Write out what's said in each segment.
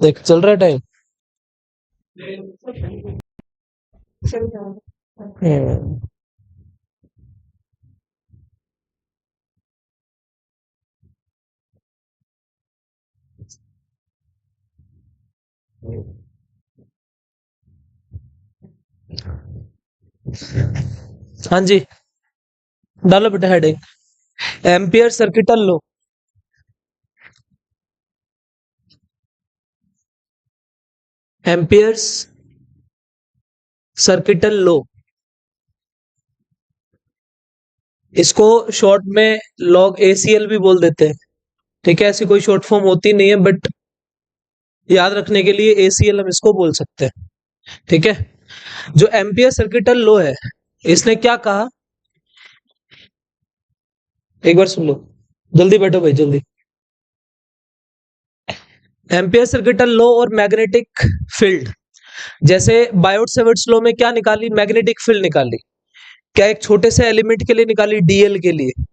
देख चल रहा है टाइम। हम्म, हाँ जी, डालो बेटा हेडिंग। एम्पियर सर्किटल लो। एम्पियर्स सर्किटल लो, इसको शॉर्ट में लॉग एसीएल भी बोल देते हैं। ठीक है, ऐसी कोई शॉर्ट फॉर्म होती नहीं है, बट याद रखने के लिए एसीएल हम इसको बोल सकते हैं। ठीक है, जो एम्पियर सर्किटल लो है, इसने क्या कहा, एक बार सुन लो, जल्दी बैठो भाई जल्दी। एम्पियर सर्किटल लो और मैग्नेटिक फील्ड, जैसे बायोट सेवर्ट्स लो में क्या निकाली, मैग्नेटिक फील्ड निकाली। क्या एक छोटे से एलिमेंट के लिए निकाली, डीएल के लिए।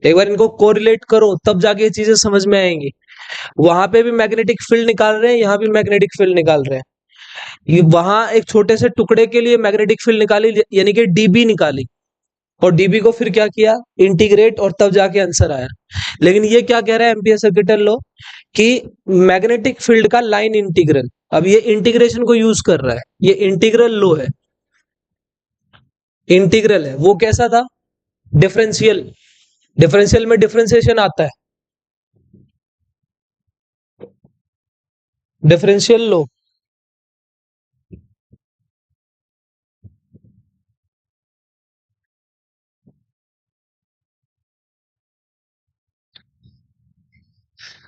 एक बार इनको कोरिलेट करो तब जाके ये चीजें समझ में आएंगी। वहां पे भी मैग्नेटिक फील्ड निकाल रहे हैं, यहाँ भी मैग्नेटिक फील्ड निकाल रहे हैं। ये वहां एक छोटे से टुकड़े के लिए मैग्नेटिक फील्ड निकाली, यानी कि डीबी निकाली, और डीबी को फिर क्या किया, इंटीग्रेट, और तब जाके आंसर आया। लेकिन ये क्या कह रहा है एम्पियर सर्किटल लो, कि मैग्नेटिक फील्ड का लाइन इंटीग्रल, अब ये इंटीग्रेशन को यूज कर रहा है, ये इंटीग्रल लो है, इंटीग्रल है। वो कैसा था, डिफरेंशियल, डिफरेंशियल में डिफरेंशिएशन आता है, डिफरेंशियल लो।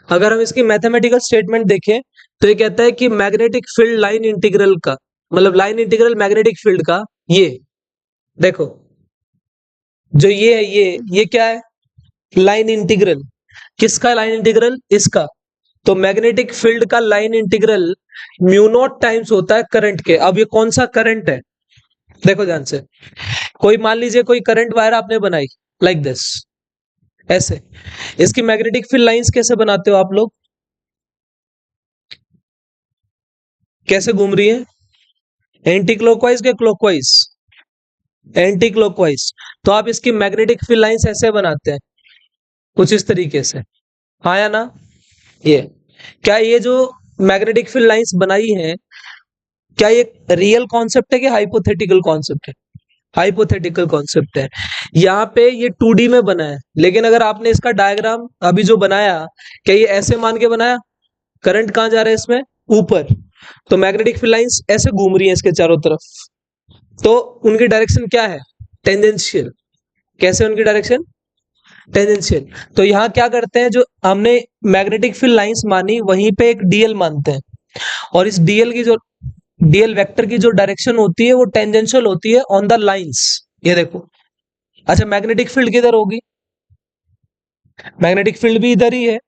अगर हम इसकी मैथमेटिकल स्टेटमेंट देखें तो ये कहता है कि मैग्नेटिक फील्ड लाइन इंटीग्रल का, मतलब लाइन इंटीग्रल मैग्नेटिक फील्ड का, ये देखो, जो ये है, ये क्या है, लाइन इंटीग्रल। किसका लाइन इंटीग्रल, इसका। तो मैग्नेटिक फील्ड का line integral mu naught times होता है करंट के। अब ये कौन सा करंट है, देखो ध्यान से। कोई मान लीजिए कोई करंट वायर आपने बनाई, लाइक दिस, ऐसे। इसकी मैग्नेटिक फील्ड लाइंस कैसे बनाते हो आप लोग, कैसे घूम रही है, एंटी क्लॉकवाइज के क्लॉकवाइज, एंटी क्लॉकवाइज। तो आप इसकी मैग्नेटिक फील्ड लाइंस ऐसे बनाते हैं, कुछ इस तरीके से, हाँ या ना। ये क्या, ये जो मैग्नेटिक फील्ड लाइंस बनाई हैं, क्या ये रियल कॉन्सेप्ट है कि हाइपोथेटिकल कॉन्सेप्ट है, हाइपोथेटिकल कॉन्सेप्ट है। यहाँ पे ये 2D में बना है, लेकिन अगर आपने इसका डायग्राम अभी जो बनाया, क्या ये ऐसे मान के बनाया, करंट कहां जा रहा है इसमें, ऊपर। तो मैग्नेटिक फील्ड लाइंस ऐसे घूम रही है इसके चारों तरफ, तो उनकी डायरेक्शन क्या है, टेंजेंशियल। कैसे उनकी डायरेक्शन, टेंजेंशियल। तो यहाँ क्या करते हैं, जो हमने मैग्नेटिक फील्ड लाइंस मानी, वहीं पे एक डीएल मानते हैं, और इस डीएल की जो, डीएल वेक्टर की जो डायरेक्शन होती है वो टेंजेंशियल होती है ऑन द लाइंस। ये देखो, अच्छा मैग्नेटिक फील्ड किधर होगी, मैग्नेटिक फील्ड भी इधर ही है,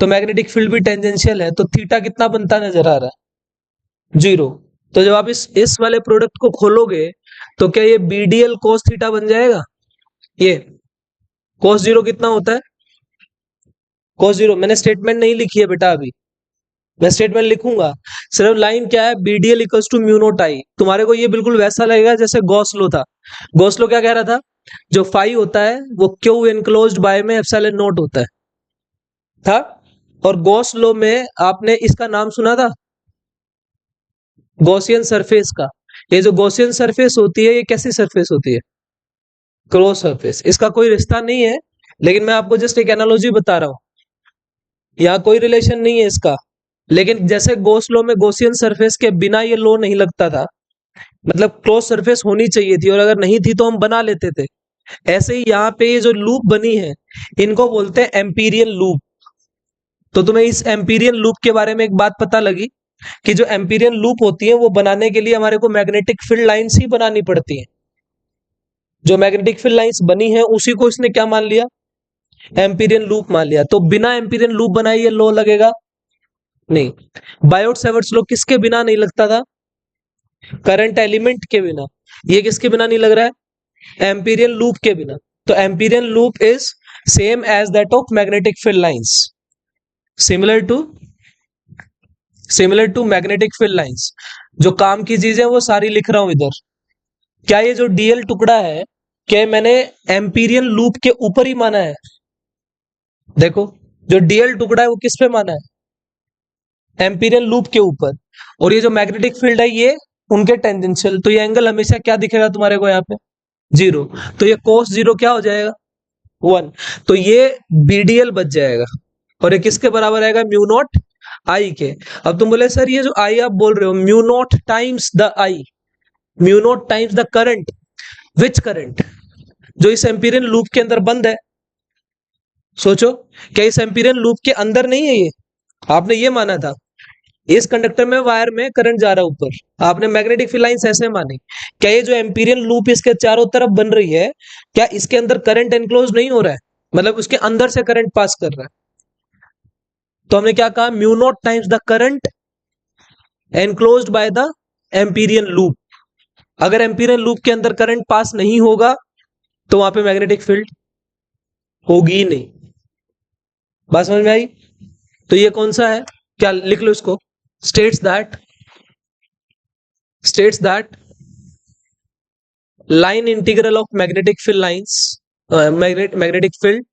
तो मैग्नेटिक फील्ड भी टेंजेंशियल है, तो थीटा कितना बनता नजर आ रहा है, 0। तो जब आप इस वाले प्रोडक्ट को खोलोगे, तो क्या ये बीडीएल cos थीटा बन जाएगा, ये cos 0 कितना होता है, cos 0, मैंने स्टेटमेंट नहीं लिखी है बेटा अभी, मैं स्टेटमेंट लिखूंगा। सिर्फ लाइन क्या है, BDL equals to mu naught I. तुम्हारे को ये बिल्कुल वैसा लगेगा जैसे गॉस लो था। गॉस लो क्या कह रहा था, जो फाई होता है वो क्यू एनक्लोज्ड बाय में एप्सिलॉन नॉट होता है, था। और गॉस लो में आपने इसका नाम सुना था, गॉसियन सरफेस का। ये जो गॉसियन सरफेस होती है, ये कैसी सरफेस होती है, क्रॉस सरफेस। इसका कोई रिश्ता नहीं है, लेकिन मैं आपको जस्ट एक एनालॉजी बता रहा हूं, यहाँ कोई रिलेशन नहीं है इसका। लेकिन जैसे गॉस लो में गॉसियन सरफेस के बिना ये लो नहीं लगता था, मतलब क्लोज सरफेस होनी चाहिए थी, और अगर नहीं थी तो हम बना लेते थे। ऐसे ही यहाँ पे ये जो लूप बनी है, इनको बोलते हैं एम्पीरियन लूप। तो तुम्हें इस एम्पीरियन लूप के बारे में एक बात पता लगी, कि जो एम्पीरियन लूप होती है वो बनाने के लिए हमारे को मैग्नेटिक फील्ड लाइंस ही बनानी पड़ती हैं। जो मैग्नेटिक फील्ड लाइंस बनी है उसी को इसने क्या मान लिया, एम्पीरियन लूप मान लिया। तो बिना एम्पीरियन लूप बनाए ये लो लगेगा नहीं। बायोट सेवर्ट्स लो किसके बिना नहीं लगता था, करंट एलिमेंट के बिना। ये किसके बिना नहीं लग रहा है, एम्पीरियन लूप के बिना। तो Amperian loop is same as that of magnetic field lines, similar to similar to magnetic field lines. जो काम की चीज है वो सारी लिख रहा हूं इधर। क्या ये जो डीएल टुकड़ा है, क्या मैंने एम्पीरियन लूप के ऊपर ही माना है? देखो, जो डीएल टुकड़ा है वो किस पे माना है? एम्पीरियन लूप के ऊपर। और ये जो मैग्नेटिक फील्ड है ये उनके टेंजेंशियल। तो ये एंगल हमेशा क्या दिखेगा तुम्हारे को यहाँ पे? जीरो। तो ये कोस जीरो क्या हो जाएगा? 1। तो ये बीडीएल बच जाएगा। और ये किसके बराबर आएगा? म्यू नॉट आई के। अब तुम बोले सर ये जो आई आप बोल रहे हो, mu not times the I, mu not times the current. Which current? जो इस एम्पीरियन लूप के अंदर बंद है। सोचो, क्या इस एम्पीरियन लूप के अंदर नहीं है ये? आपने ये माना था इस कंडक्टर में वायर में करंट जा रहा है ऊपर, आपने मैग्नेटिक फील्ड लाइंस ऐसे मानी। क्या ये जो एम्पीरियन लूप इसके चारों तरफ बन रही है, क्या इसके अंदर करंट एनक्लोज नहीं हो रहा है? मतलब उसके अंदर से करंट पास कर रहा है। तो हमने क्या कहा? Mu naught times the current enclosed by the Amperian loop. अगर एम्पीरियन लूप के अंदर करंट पास नहीं होगा तो वहां पे मैग्नेटिक फील्ड होगी ही नहीं। बात समझ में आई? तो ये कौन सा है? क्या लिख लो इसको। States that line integral of magnetic field lines, magnetic field,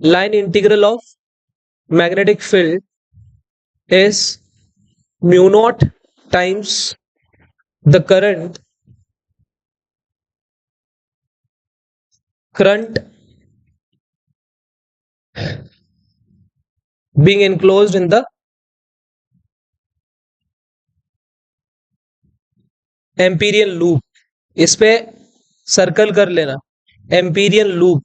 line integral of magnetic field is mu naught times the current being enclosed in the empyrean loop. इस पे सर्कल कर लेना। Amperian loop.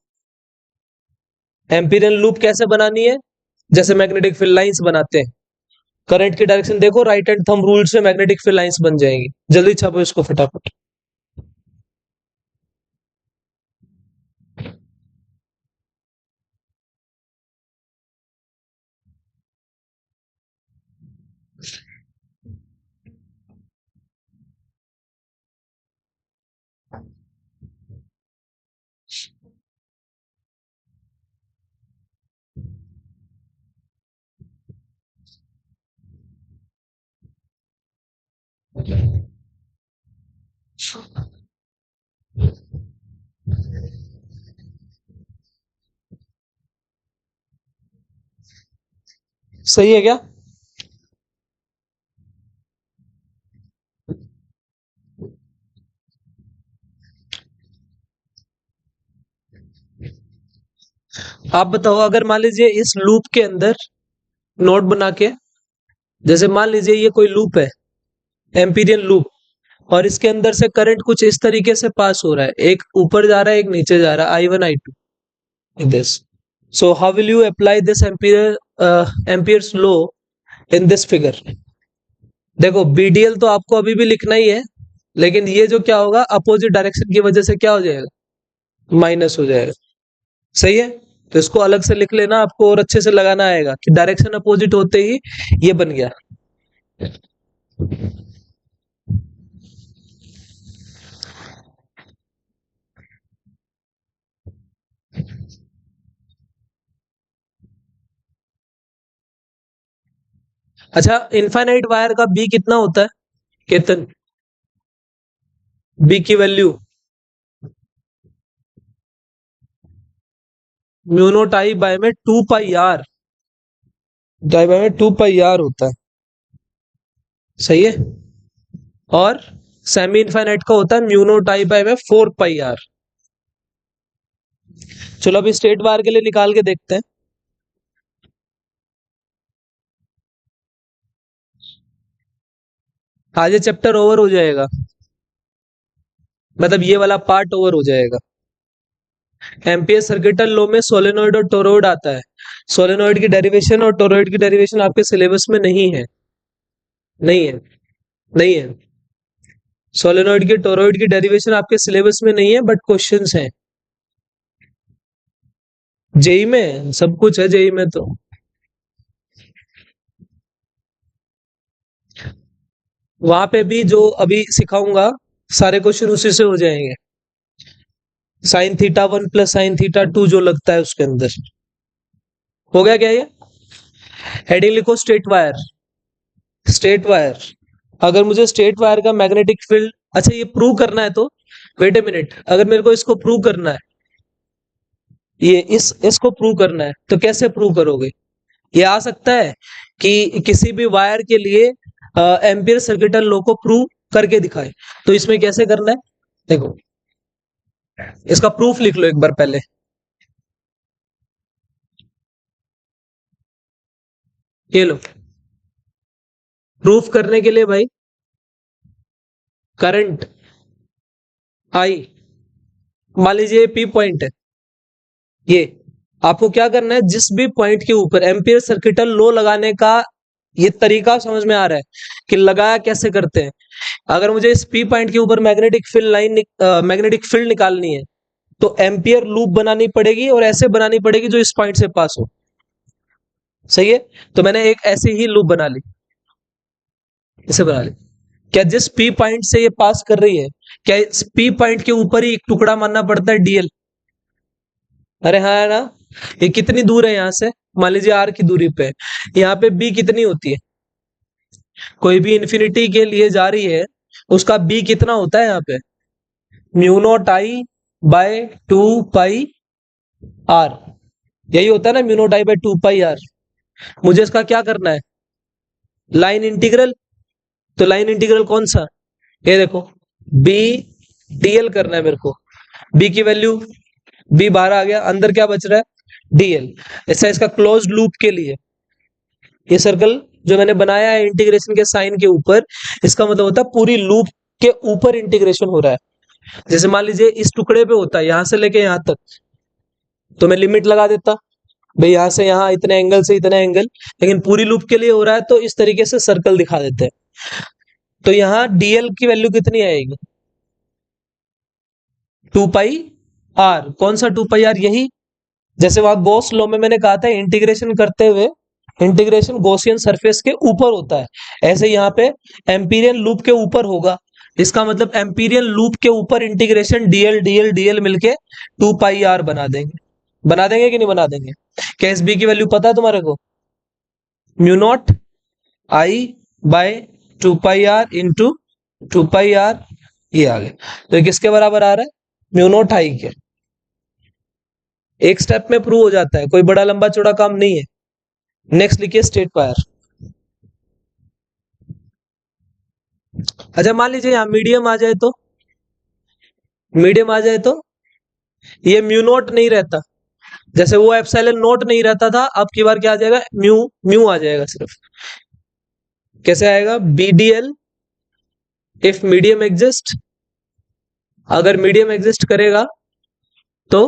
एम्पीरियन लूप कैसे बनानी है? जैसे magnetic field lines बनाते हैं। करंट की डायरेक्शन देखो, राइट हैंड थंब रूल से मैग्नेटिक फील्ड लाइंस बन जाएंगी। जल्दी छापो इसको फटाफट। सही है क्या? आप बताओ, अगर मान लीजिए इस लूप के अंदर नोट बना के, जैसे मान लीजिए ये कोई लूप है, एम्पीरियन लूप, और इसके अंदर से करंट कुछ इस तरीके से पास हो रहा है, एक ऊपर जा रहा है एक नीचे जा रहा है, I1 I2 this. So how will you apply this Ampere's law in this figure? देखो, बीडीएल तो आपको अभी भी लिखना ही है, लेकिन ये जो क्या होगा, अपोजिट डायरेक्शन की वजह से क्या हो जाएगा? माइनस हो जाएगा। सही है? तो इसको अलग से लिख लेना, आपको और अच्छे से लगाना आएगा कि डायरेक्शन अपोजिट होते ही ये बन गया। अच्छा, इनफाइनाइट वायर का बी कितना होता है केतन? बी की value mu naught I by में 2 पाई आर, बाय में 2 पाई आर होता है। सही है? और सेमी इनफाइनाइट का होता है म्यू नॉट आई बाय में 4 पाई आर। चलो अभी स्ट्रेट वायर के लिए निकाल के देखते हैं। आज ये चैप्टर ओवर हो जाएगा, मतलब ये वाला पार्ट ओवर हो जाएगा। एम्पियर सर्किटल लॉ में सोलेनॉइड और टोरॉइड आता है। सोलेनॉइड की डेरिवेशन और टोरॉइड की डेरिवेशन आपके सिलेबस में नहीं है। नहीं है, नहीं है। सोलेनॉइड की टोरॉइड की डेरिवेशन आपके सिलेबस में नहीं है, बट क्वेश्चंस हैं जेई में, सब कुछ है जेई में। तो वहां पे भी जो अभी सिखाऊंगा सारे क्वेश्चन उसी से हो जाएंगे। Sign theta 1 plus sine theta 2 जो लगता है उसके अंदर। हो गया क्या ये? हेडिंग लिखो स्ट्रेट वायर। स्ट्रेट वायर, अगर मुझे स्ट्रेट वायर का मैग्नेटिक फील्ड, अच्छा ये प्रूव करना है तो वेट ए मिनट, अगर मेरे को इसको प्रूव करना है, ये इसको प्रूव करना है तो कैसे प्रूव करोगे? ये आ सकता है कि किसी भी वायर के लिए एम्पियर सर्किटल लॉ को प्रूव करके दिखाए, तो इसमें कैसे करना है? देखो इसका प्रूफ लिख लो एक बार पहले। ये लो, प्रूफ करने के लिए भाई करंट आई, मान लीजिए पी पॉइंट है, ये आपको क्या करना है, जिस भी पॉइंट के ऊपर एम्पियर सर्किटल लॉ लगाने का ये तरीका समझ में आ रहा है कि लगाया कैसे करते हैं। अगर मुझे इस पी पॉइंट के ऊपर magnetic field line magnetic field निकालनी है तो एम्पियर लूप बनानी पड़ेगी और ऐसे बनानी पड़ेगी जो इस पॉइंट से पास हो। सही है, तो मैंने एक ऐसी ही लूप बना ली, इसे बना ली। क्या जिस पी पॉइंट से ये पास कर रही है, क्या इस पी पॉइंट के ऊपर ही एक टुकड़ा मानना पड़ता है डीएल? अरे हाँ है ना। ये कितनी दूर है यहाँ से, मान लीजिए आर की दूरी पे, यहाँ पे बी कितनी होती है, कोई भी इंफिनिटी के लिए जा रही है उसका बी कितना होता है यहाँ पे, mu naught I by 2 pi r, यही होता है ना, mu naught I by 2 pi r. मुझे इसका क्या करना है, लाइन इंटीग्रल, तो लाइन इंटीग्रल कौन सा, ये देखो बी डीएल करना है मेरे को, बी की वैल्यू, बी बाहर आ गया, अंदर क्या बच रहा है डीएल। ऐसा इसका क्लोज लूप के लिए ये सर्कल जो मैंने बनाया है इंटीग्रेशन के साइन के ऊपर, इसका मतलब होता है पूरी लूप के ऊपर इंटीग्रेशन हो रहा है। जैसे मान लीजिए इस टुकड़े पे होता है यहां से लेके यहां तक, तो मैं लिमिट लगा देता भाई यहां से यहां इतने एंगल से इतने एंगल, लेकिन पूरी लूप के लिए हो रहा है तो इस तरीके से सर्कल दिखा देते हैं। तो यहाँ डीएल की वैल्यू कितनी आएगी, 2 पाई आर, कौन सा 2 पाई आर, यही जैसे वहां गॉस लॉ में मैंने कहा था इंटीग्रेशन करते हुए इंटीग्रेशन गॉसियन सरफेस के ऊपर होता है, ऐसे यहाँ पे एम्पीरियन लूप के ऊपर होगा। इसका मतलब एम्पीरियन लूप के ऊपर इंटीग्रेशन डीएल डीएल डीएल मिलके 2 पाई आर बना देंगे कि नहीं बना देंगे? क्या इस बी की वैल्यू पता है तुम्हारे को, mu naught I by 2 pi r into 2 pi r, ये आ गया। तो ये किसके बराबर आ रहा है, म्यू नॉट आई के। एक स्टेप में प्रूव हो जाता है, कोई बड़ा लंबा चौड़ा काम नहीं है। नेक्स्ट लिखिए स्ट्रेट वायर। अच्छा मान लीजिए यहाँ मीडियम आ जाए तो, मीडियम आ जाए तो ये म्यू नॉट नहीं रहता, जैसे वो एप्सिलॉन नॉट नहीं रहता था, अब की बार क्या आ जाएगा, म्यू म्यू आ जाएगा सिर्फ। कैसे आएगा, बीडीएल इफ मीडियम एग्जिस्ट, अगर मीडियम एग्जिस्ट करेगा तो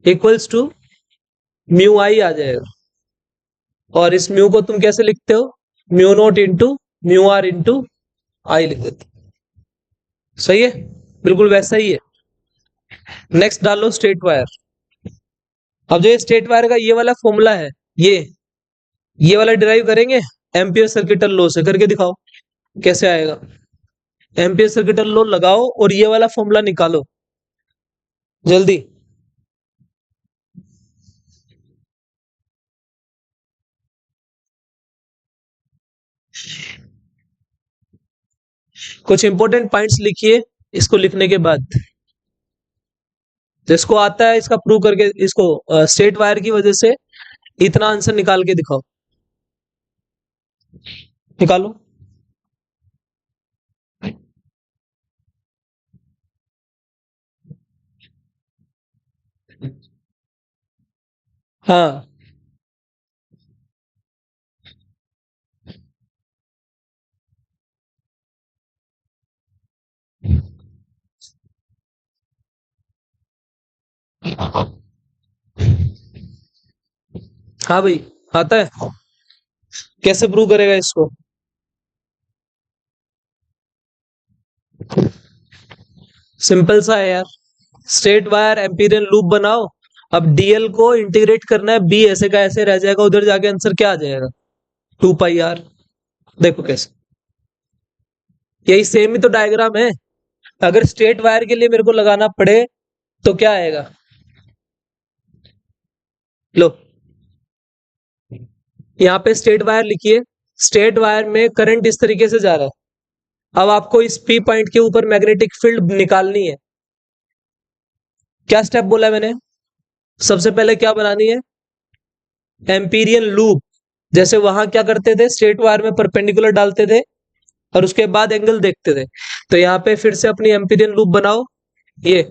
इक्वल्स टू म्यू आई आ जाएगा। और इस म्यू को तुम कैसे लिखते हो, mu naught into mu r into I लिख देते। सही है, बिल्कुल वैसा ही है। नेक्स्ट डालो स्ट्रेट वायर। अब जो ये स्ट्रेट वायर का ये वाला फॉर्मूला है, ये वाला डिराइव करेंगे एम्पियर सर्किटल लॉ से, करके दिखाओ कैसे आएगा। एम्पियर सर्किटल लॉ लगाओ और ये वाला फॉर्मूला निकालो जल्दी। कुछ इंपॉर्टेंट पॉइंट्स लिखिए इसको लिखने के बाद, जिसको आता है इसका प्रूव करके, इसको स्ट्रेट वायर की वजह से इतना आंसर निकाल के दिखाओ, निकालो। हाँ हाँ भाई, आता है, कैसे प्रूव करेगा इसको? सिंपल सा है यार, स्ट्रेट वायर एम्पीरियन लूप बनाओ, अब डीएल को इंटीग्रेट करना है, बी ऐसे का ऐसे रह जाएगा, उधर जाके आंसर क्या आ जाएगा, 2 पाई आर। देखो कैसे, यही सेम ही तो डायग्राम है। अगर स्ट्रेट वायर के लिए मेरे को लगाना पड़े तो क्या आएगा, लो यहाँ पे स्ट्रेट वायर लिखिए, स्ट्रेट वायर में करंट इस तरीके से जा रहा है। अब आपको इस पी पॉइंट के ऊपर मैग्नेटिक फील्ड निकालनी है। क्या स्टेप बोला है मैंने? सबसे पहले क्या बनानी है? Amperian loop. जैसे वहां क्या करते थे, स्ट्रेट वायर में परपेंडिकुलर डालते थे और उसके बाद एंगल देखते थे। तो यहाँ पे फिर से अपनी एम्पीरियन लूप बनाओ। ये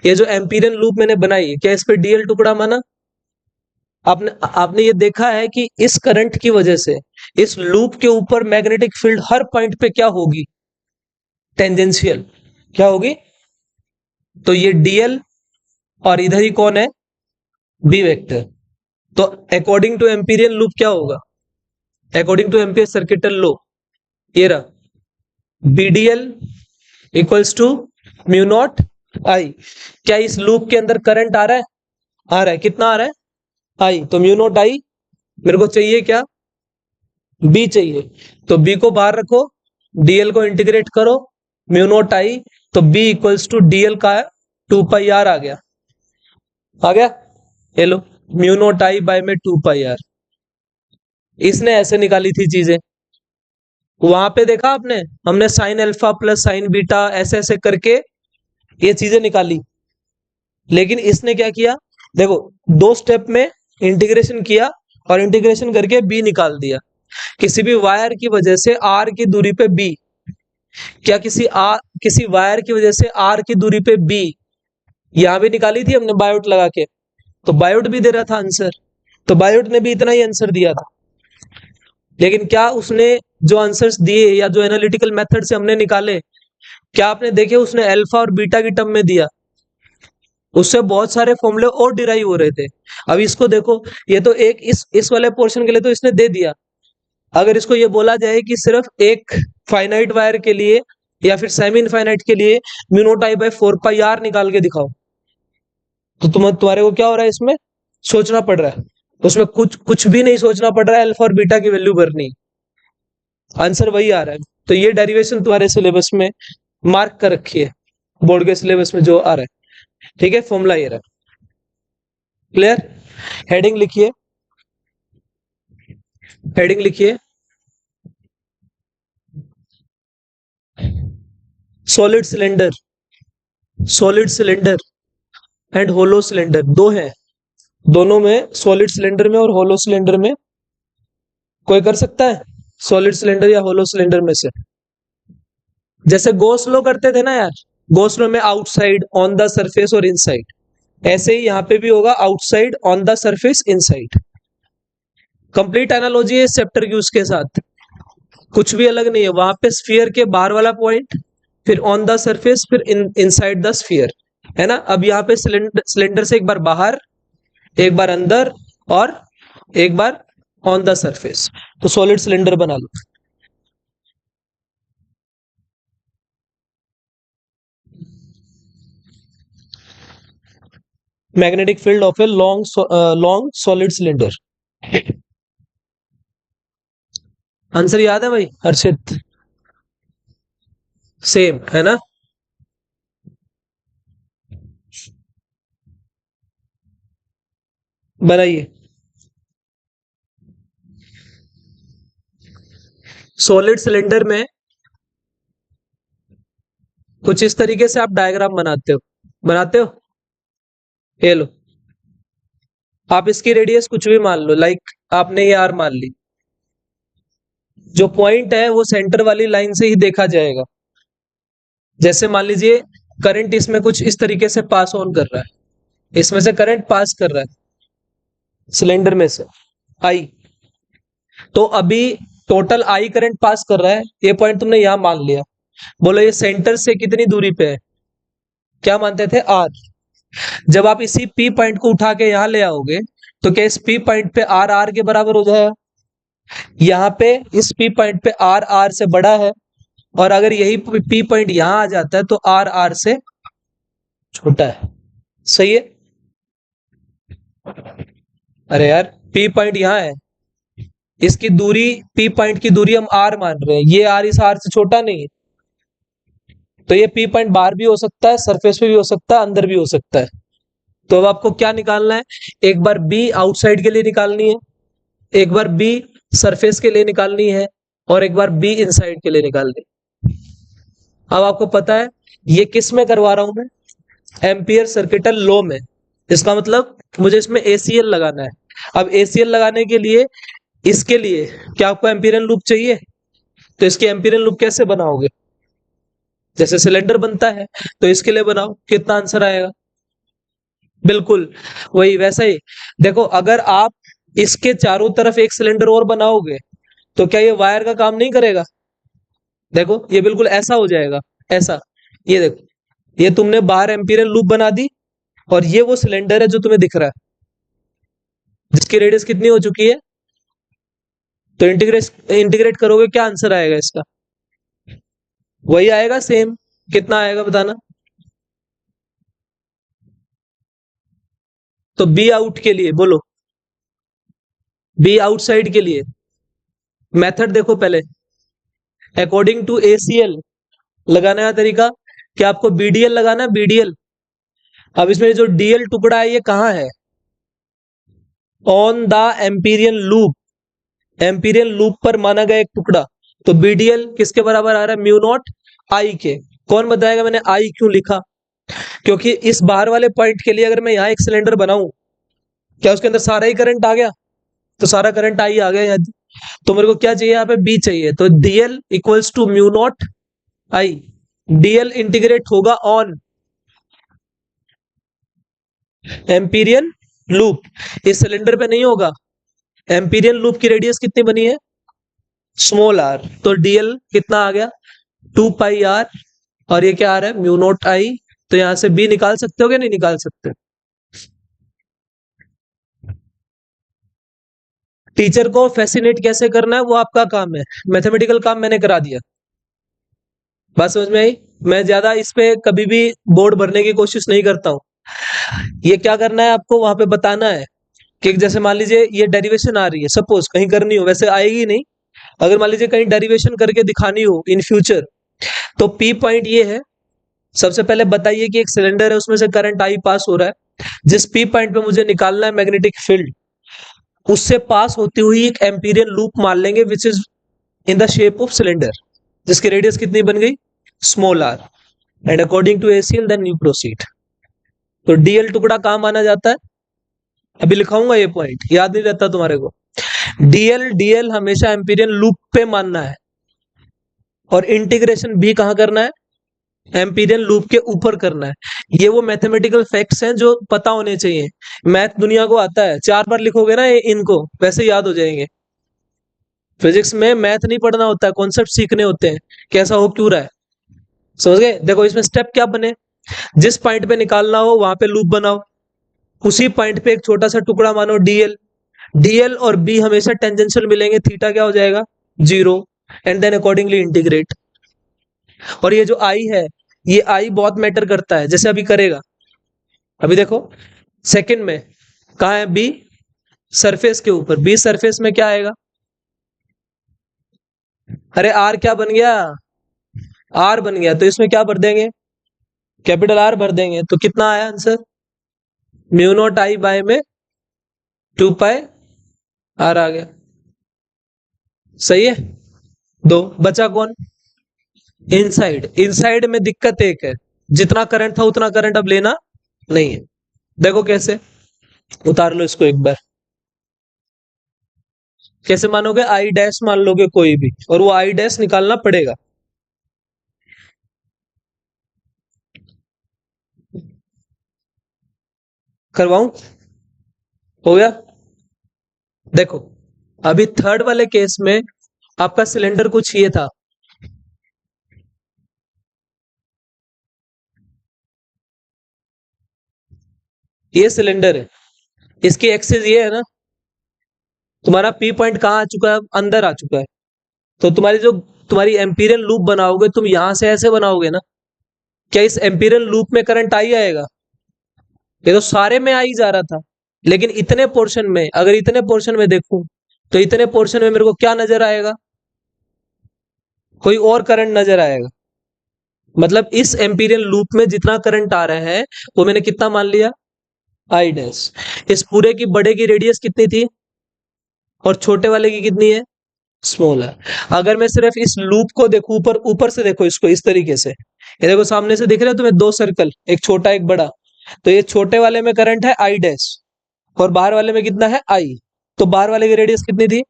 जो एम्पीरियन लूप मैंने बनाई, क्या इस पे डीएल टुकड़ा माना? आपने आपने ये देखा है कि इस करंट की वजह से इस लूप के ऊपर मैग्नेटिक फील्ड हर पॉइंट पे क्या होगी? टेंजेंशियल। क्या होगी? तो ये डीएल और इधर ही कौन है? B vector. तो अकॉर्डिंग टू एम्पीरियन लूप क्या होगा? According to Ampere circuital law, ये रहा BDL equals to mu naught I. क्या इस लूप के अंदर करंट आ रहा है? आ रहा है। कितना आ रहा है? आई। तो म्यू नॉट आई मेरे को चाहिए क्या? बी चाहिए। तो बी को बाहर रखो, डीएल को इंटीग्रेट करो, म्यू नॉट आई। तो बी इक्वल्स टू डीएल का 2 पाई आर आ गया। आ गया? ये लो, म्यू नॉट आई बाय में 2 पाई आर। इसने ऐसे निकाली थी चीजें। वहां पे देखा आपने, हमने sine alpha plus sign beta ऐसे ऐसे करके ये चीजें निकाली। लेकिन इसने क्या किया? देखो, 2 स्टेप में इंटीग्रेशन किया और इंटीग्रेशन करके बी निकाल दिया। किसी भी वायर की वजह से आर की दूरी पे बी, क्या किसी वायर की वजह से आर की दूरी पे बी यहां भी निकाली थी हमने बायोट लगा के। तो बायोट भी दे रहा था आंसर, तो बायोट ने भी इतना ही आंसर दिया था। लेकिन क्या उसने जो आंसर्स दिए या जो एनालिटिकल मेथड से हमने निकाले, क्या आपने देखे उसने अल्फा और बीटा की टर्म में दिया? उससे बहुत सारे फॉर्मूले और डिराइव हो रहे थे। अब इसको देखो, ये तो एक इस वाले पोर्शन के लिए तो इसने दे दिया। अगर इसको ये बोला जाए कि सिर्फ एक फाइनाइट वायर के लिए या फिर सेमी इनफाइनाइट के लिए mu naught I by 4 pi r निकाल के दिखाओ, तो तुम्हारे को क्या हो रहा है? इसमें सोचना पड़ रहा है। उसमें कुछ कुछ भी नहीं सोचना पड़ रहा है, अल्फा और बीटा की वैल्यू भरनी, आंसर वही आ रहा है। तो ये डेरिवेशन तुम्हारे सिलेबस में मार्क कर रखी है, बोर्ड के सिलेबस में जो आ रहा है। ठीक है, फॉर्मूला ये रहा। क्लियर? हेडिंग लिखिए, हेडिंग लिखिए, solid cylinder, solid cylinder and hollow cylinder दो है। दोनों में, सॉलिड सिलेंडर में और होलो सिलेंडर में कोई कर सकता है सॉलिड सिलेंडर या होलो सिलेंडर में से? जैसे गोस्लो करते थे ना यार, गोस्लो में आउटसाइड, ऑन द सरफेस और इनसाइड, ऐसे ही यहां पे भी होगा outside, on the surface, inside. Complete analogy है इस चैप्टर की उसके साथ, कुछ भी अलग नहीं है। वहां पे स्फीयर के बाहर वाला पॉइंट, फिर ऑन द सरफेस, फिर इनसाइड द स्फीयर, है ना। अब यहाँ पे सिलेंडर से एक बार बाहर, एक बार अंदर और एक बार ऑन द सरफेस, तो सॉलिड सिलेंडर बना लो। Magnetic field of a long solid cylinder. Answer याद है भाई हर्षित? सेम है ना? बनाइए। सॉलिड सिलेंडर में कुछ इस तरीके से आप डायग्राम बनाते हो, बनाते हो। ये लो, आप इसकी रेडियस कुछ भी मान लो, लाइक आपने ये आर मान ली। जो पॉइंट है वो सेंटर वाली लाइन से ही देखा जाएगा। जैसे मान लीजिए करंट इसमें कुछ इस तरीके से पास ऑन कर रहा है, इसमें से करंट पास कर रहा है सिलेंडर में से आई। तो अभी टोटल आई करंट पास कर रहा है, ये पॉइंट तुमने यहां मान लिया। बोलो ये सेंटर से कितनी दूरी पे है? क्या मानते थे? आर। जब आप इसी पी पॉइंट को उठा के यहां ले आओगे, तो क्या इस पी पॉइंट पे आर आर के बराबर हो जाएगा? यहाँ पे इस पी पॉइंट पे आर आर से बड़ा है, और अगर यही पी पॉइंट यहां आ जाता है तो आर आर से छोटा है। सही है? अरे यार, पी पॉइंट यहां है, इसकी दूरी, पी पॉइंट की दूरी हम आर मान रहे हैं, ये आर इस आर से छोटा नहीं है। तो ये पी पॉइंट बाहर भी हो सकता है, सरफेस पे भी हो सकता है, अंदर भी हो सकता है। तो अब आपको क्या निकालना है? एक बार बी आउटसाइड के लिए निकालनी है, एक बार बी सरफेस के लिए निकालनी है और एक बार बी इनसाइड के लिए निकालनी। अब आपको पता है ये किस में करवा रहा हूं मैं, एम्पियर सर्किटल लॉ में। इसका मतलब मुझे इसमें एसीएल लगाना है। अब एसीएल लगाने के लिए इसके लिए क्या आपको एम्पिरियन लूप चाहिए, तो इसके एम्पिरियन लूप कैसे बनाओगे, जैसे सिलेंडर बनता है तो इसके लिए बनाओ, कितना आंसर आएगा, बिल्कुल वही वैसा ही। देखो अगर आप इसके चारों तरफ एक सिलेंडर और बनाओगे तो क्या ये वायर का काम नहीं करेगा, देखो ये बिल्कुल ऐसा हो जाएगा, ऐसा। ये देखो ये तुमने बाहर एम्पिरियल लूप बना दी और ये वो सिलेंडर है जो तुम्हें दिख रहा है जिसकी रेडियस कितनी हो चुकी है, तो इंटीग्रेट करोगे क्या आंसर आएगा इसका, वही आएगा सेम। कितना आएगा बताना। तो बी आउट के लिए बोलो, बी आउटसाइड के लिए मेथड देखो पहले, अकॉर्डिंग टू एसीएल लगाने का तरीका कि आपको बीडीएल लगाना है, बीडीएल। अब इसमें जो डीएल टुकड़ा है ये कहां है, on the Amperian loop, Amperian loop पर माना गया एक टुकड़ा। तो बीडीएल किसके बराबर आ रहा है, म्यू नॉट आई के। कौन बताएगा मैंने आई क्यों लिखा, क्योंकि इस बाहर वाले पॉइंट के लिए अगर मैं यहाँ एक सिलेंडर बनाऊं, क्या उसके अंदर सारा ही करंट आ गया, तो सारा करंट आई आ गया यहाँ। तो मेरे को क्या चाहिए यहाँ पे, बी चाहिए, तो dl equals to mu naught I. Dl integrate होगा ऑन एम्पीरियन लूप, इस सिलेंडर पे नहीं होगा। एम्पीरियन लूप की रेडियस कितनी बनी है, स्मॉल आर, तो डीएल कितना आ गया 2 पाई आर, और ये क्या आ रहा है म्यू नॉट आई। तो यहां से बी निकाल सकते हो क्या, नहीं निकाल सकते। टीचर को फैसिनेट कैसे करना है वो आपका काम है, मैथमेटिकल काम मैंने करा दिया। बात समझ में आई। मैं ज्यादा इस पे कभी भी बोर्ड भरने की कोशिश नहीं करता हूँ। ये क्या करना है आपको वहां पे बताना है कि जैसे मान लीजिए ये डेरिवेशन आ रही है, सपोज कहीं करनी हो, वैसे आएगी नहीं, अगर मान लीजिए कहीं डेरिवेशन करके दिखानी हो इन फ्यूचर, तो पी पॉइंट ये है। सबसे पहले बताइए कि एक सिलेंडर है उसमें से करंट आई पास हो रहा है, जिस पी पॉइंट पे मुझे निकालना है मैग्नेटिक फील्ड, उससे पास होती हुई एक एम्पीरियन लूप मान लेंगे which is in the shape of cylinder, जिसकी रेडियस कितनी बन गई, small r, and according to ACL then you proceed. तो डीएल टुकड़ा कहां माना जाता है, अभी लिखाऊंगा ये पॉइंट, याद नहीं रहता तुम्हारे को। डीएल डीएल हमेशा एम्पीरियन लूप पे मानना है, और इंटीग्रेशन भी कहां करना है, एम्पीरियन लूप के ऊपर करना है। ये वो मैथमेटिकल फैक्ट्स हैं जो पता होने चाहिए। मैथ दुनिया को आता है, 4 बार लिखोगे ना इनको वैसे याद हो जाएंगे। फिजिक्स में मैथ नहीं पढ़ना होता है, कॉन्सेप्ट सीखने होते हैं, कैसा हो क्यों रहा है, समझ गए। देखो इसमें स्टेप क्या बने, जिस पॉइंट पे निकालना हो वहां पे लूप बनाओ, उसी पॉइंट पे एक छोटा सा टुकड़ा मानो डीएल, डीएल और बी हमेशा टेंजेंशियल मिलेंगे, थीटा क्या हो जाएगा 0, एंड देन अकॉर्डिंगली इंटीग्रेट। और ये जो आई है, ये आई बहुत मैटर करता है, जैसे अभी करेगा। अभी देखो सेकंड में कहा है बी, सरफेस के ऊपर, बी सरफेस में क्या आएगा, अरे आर क्या बन गया, आर बन गया, तो इसमें क्या भर देंगे, कैपिटल आर भर देंगे। तो कितना आया answer, mu naught I by में 2 पाई आर आ गया, सही है। दो बचा कौन, इनसाइड। इनसाइड में दिक्कत एक है, जितना करंट था उतना करंट अब लेना नहीं है। देखो कैसे, उतार लो इसको एक बार। कैसे मानोगे, आई डैश मान लोगे कोई भी, और वो आई डैश निकालना पड़ेगा। करवाऊं, हो गया। देखो अभी थर्ड वाले केस में आपका सिलेंडर कुछ ये था, ये सिलेंडर है, इसकी एक्सिस ये है ना, तुम्हारा पी पॉइंट कहां आ चुका है, अंदर आ चुका है। तो तुम्हारी एम्पीरियल लूप बनाओगे तुम यहां से ऐसे बनाओगे ना, क्या इस एम्पीरियल लूप में करंट आई आएगा, ये तो सारे में आ ही जा रहा था। लेकिन इतने पोर्शन में, अगर इतने पोर्शन में देखूं, तो इतने पोर्शन में मेरे को क्या नजर आएगा, कोई और करंट नजर आएगा। मतलब इस एम्पीरियल लूप में जितना करंट आ रहा है वो मैंने कितना मान लिया, आई डैश। इस पूरे की बड़े की रेडियस कितनी थी, और छोटे वाले की कितनी है, स्मॉल है। अगर मैं सिर्फ इस लूप को देखूं, ऊपर ऊपर से देखो इसको इस तरीके से, ये देखो सामने से दिख रहे हो तुम्हें दो सर्कल, एक छोटा एक बड़ा, तो ये छोटे वाले में करंट है आई डैश और बाहर वाले में कितना है आई, तो बाहर वाले की रेडियस कितनी थी,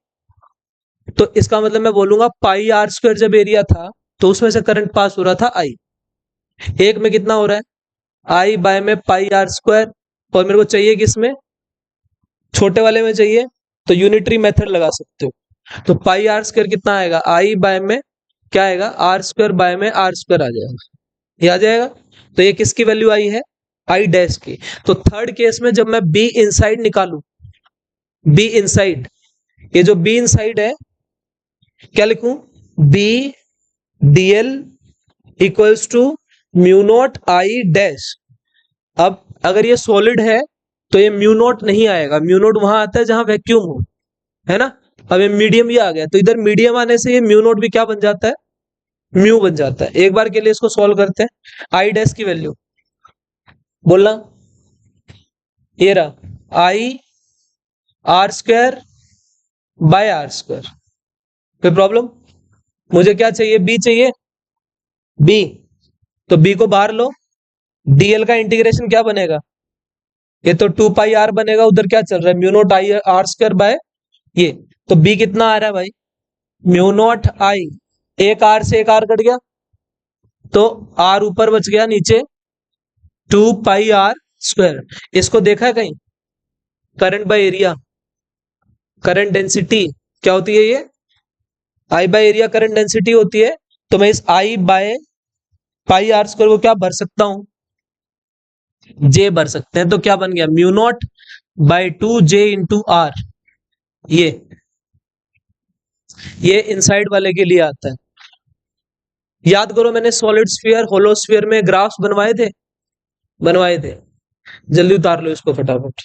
तो इसका मतलब मैं बोलूंगा पाई आर स्क्वायर जब एरिया था तो उसमें से करंट पास हो रहा था आई। एक में कितना हो रहा है, आई बाय में पाई आर स्क्वायर, और मेरे को चाहिए किसमें, छोटे वाले में चाहिए, तो यूनिटरी मेथड लगा सकते हो। तो पाई आर स्क्वायर कितना आएगा, आई बाय में क्या आएगा, आर स्क्वायर बाय में आर स्क्वायर आ जाएगा, ये आ जाएगा। तो ये किसकी वैल्यू आई है, आई डैश की। तो थर्ड केस में जब मैं बी इनसाइड निकालू, बी इनसाइड, ये जो बी इनसाइड है क्या लिखूं, B dl equals to mu naught I dash. अब अगर ये सॉलिड है तो ये म्यू नॉट नहीं आएगा, म्यू नॉट वहां आता है जहां वैक्यूम हो, है ना। अब ये मीडियम ही आ गया, तो इधर मीडियम आने से ये म्यू नॉट भी क्या बन जाता है, म्यू बन जाता है। एक बार के लिए इसको सॉल्व करते हैं, आई डैश की वैल्यू बोलना, ये रहा I r square by r square. कोई प्रॉब्लम, मुझे क्या चाहिए, बी चाहिए, बी, तो बी को बाहर लो, डीएल का इंटीग्रेशन क्या बनेगा, ये तो 2 पाई आर बनेगा, उधर क्या चल रहा है mu naught I r square bye ये, तो बी कितना आ रहा है भाई, म्यू नॉट आई, एक आर से एक आर कट गया, तो आर ऊपर बच गया, नीचे 2 पाई आर स्क्वायर। इसको देखा है कहीं, current by area, current density क्या होती है, ये आई बाय एरिया करंट डेंसिटी होती है। तो मैं इस आई बाय पाई आर स्क्वायर को क्या भर सकता हूं, जे भर सकते हैं, तो क्या बन गया mu naught by 2 J into r. ये इनसाइड वाले के लिए आता है। याद करो मैंने सॉलिड स्फीयर होलो स्फीयर में ग्राफ्स बनवाए थे, बनवाए थे, जल्दी उतार लो इसको फटाफट।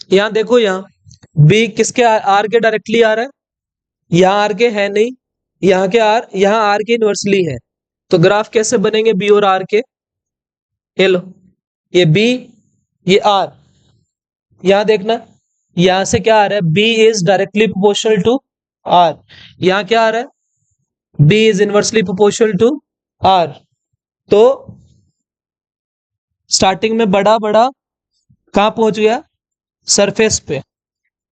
यहां देखो, यहाँ बी किसके आर के डायरेक्टली आ रहा है, यहाँ आर के है नहीं, यहाँ के आर, यहाँ आर के इनवर्सली है, तो ग्राफ कैसे बनेंगे बी और आर के, ये लो, ये बी ये आर, यहां देखना, यहां से क्या आ रहा है, B is directly proportional to r, यहां क्या आ रहा है, B is inversely proportional to r. तो स्टार्टिंग में बड़ा बड़ा कहां पहुंच गया, सरफेस पे,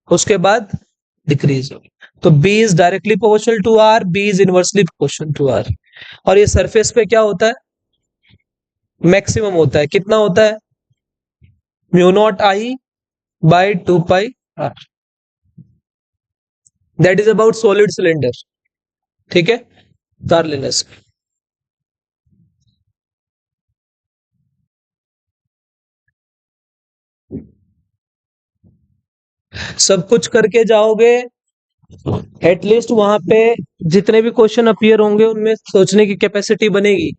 उसके बाद डिक्रीज हो गया। तो B is directly proportional to r, B is inversely proportional to r, और ये सरफेस पे क्या होता है, मैक्सिमम होता है, कितना होता है, mu naught I by 2 pi r, that is about solid cylinder. ठीक है, उतार लेना इसको। सब कुछ करके जाओगे, एटलीस्ट वहां पे जितने भी क्वेश्चन अपीयर होंगे उनमें सोचने की कैपेसिटी बनेगी।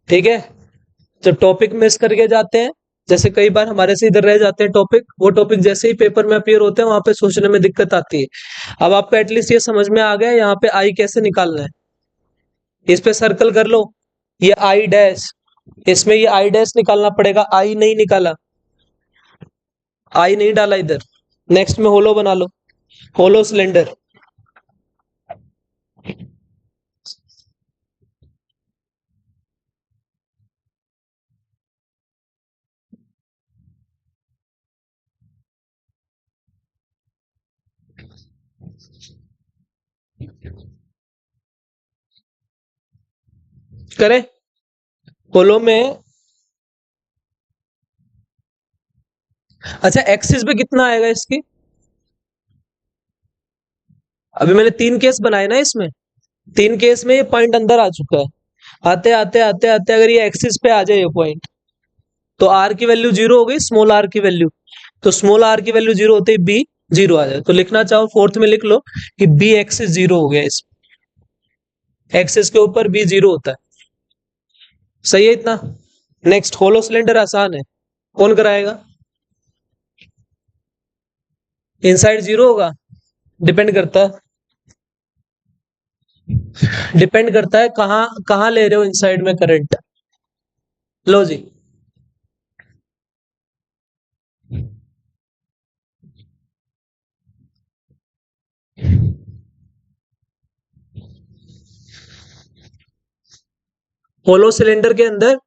ठीक है, जब टॉपिक मिस करके जाते हैं, जैसे कई बार हमारे से इधर रह जाते हैं टॉपिक, वो टॉपिक जैसे ही पेपर में अपीयर होते हैं वहां पे सोचने में दिक्कत आती है। अब आपको एटलीस्ट ये समझ में आ गया यहाँ पे आई कैसे निकालना है, इस पे सर्कल कर लो, ये आई डैश, इसमें ये आई डैश निकालना पड़ेगा, आई नहीं निकाला, आई नहीं डाला इधर। नेक्स्ट में होलो बना लो, होलो सिलेंडर, करें होलो में। अच्छा एक्सिस पे कितना आएगा इसकी, अभी मैंने 3 केस बनाए ना इसमें, 3 केस में ये पॉइंट अंदर आ चुका है, आते आते आते आते अगर ये एक्सिस पे आ जाए ये पॉइंट, तो आर की वैल्यू 0 हो गई, स्मॉल आर की वैल्यू, तो स्मॉल आर की वैल्यू 0 होते ही बी 0 आ जाए। तो लिखना चाहो फोर्थ में लिख लो कि बी एक्सिस 0 हो गया, इस एक्सिस के ऊपर बी 0 होता है। सही है इतना, नेक्स्ट, होलो सिलेंडर आसान है, कौन कराएगा? इनसाइड जीरो होगा, डिपेंड करता है, डिपेंड करता है कहां कहां ले रहे हो इनसाइड में करंट। लो जी, होलो सिलेंडर के अंदर,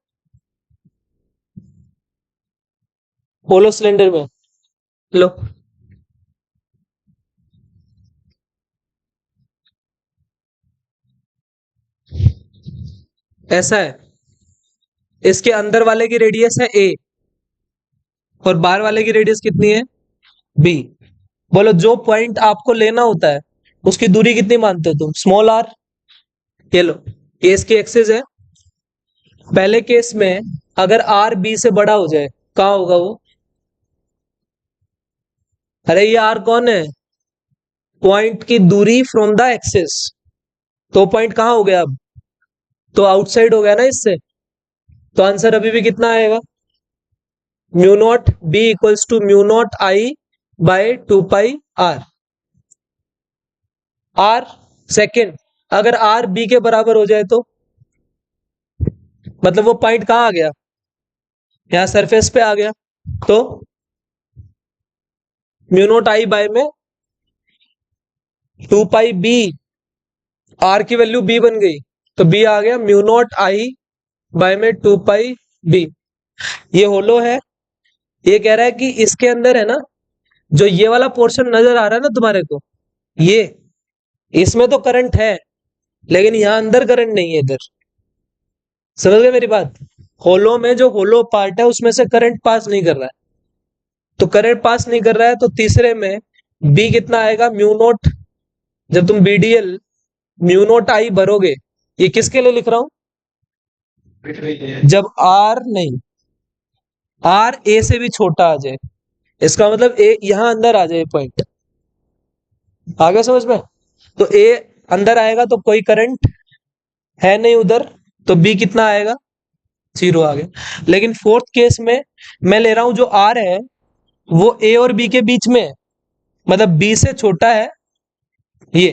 होलो सिलेंडर में लो, ऐसा है, इसके अंदर वाले की रेडियस है ए और बाहर वाले की रेडियस कितनी है? बी। बोलो जो पॉइंट आपको लेना होता है उसकी दूरी कितनी मानते हो तुम? Small r. ये लो, ये इसकी एक्सिस है। पहले केस में अगर आर बी से बड़ा हो जाए, कहां होगा वो? अरे ये आर कौन है? पॉइंट की दूरी फ्रॉम द एक्सिस। तो पॉइंट कहां हो गया अब? तो आउटसाइड हो गया ना इससे। तो आंसर अभी भी कितना आएगा? Mu naught B equals to mu naught I by 2 pi r. R second, अगर आर बी के बराबर हो जाए तो मतलब वो पॉइंट कहां आ गया? यहां सरफेस पे आ गया। तो म्यू नॉट आई बाय में 2 पाई बी, आर की वैल्यू बी बन गई तो बी आ गया म्यू नॉट आई बाय में 2 पाई बी। ये होलो है। ये कह रहा है कि इसके अंदर है ना, जो ये वाला पोर्शन नजर आ रहा है ना तुम्हारे को, ये इसमें तो करंट है लेकिन यहां अंदर करंट नहीं है इधर। समझ गए मेरी बात? होलो में जो होलो पार्ट है उसमें से करंट पास नहीं कर रहा है, तो करंट पास नहीं कर रहा है तो तीसरे में बी कितना आएगा? म्यू नॉट, जब तुम बीडीएल म्यू नॉट आई भरोगे, ये किसके लिए लिख रहा हूं? जब आर नहीं, आर ए से भी छोटा आ जाए, इसका मतलब ए यहां अंदर आ जाए पॉइंट। आ गया समझ में? तो ए अंदर आएगा तो कोई करंट है नहीं उधर, तो बी कितना आएगा? जीरो आ गया। लेकिन फोर्थ केस में मैं ले रहा हूं जो आर है वो ए और बी के बीच में है, मतलब बी से छोटा है ये,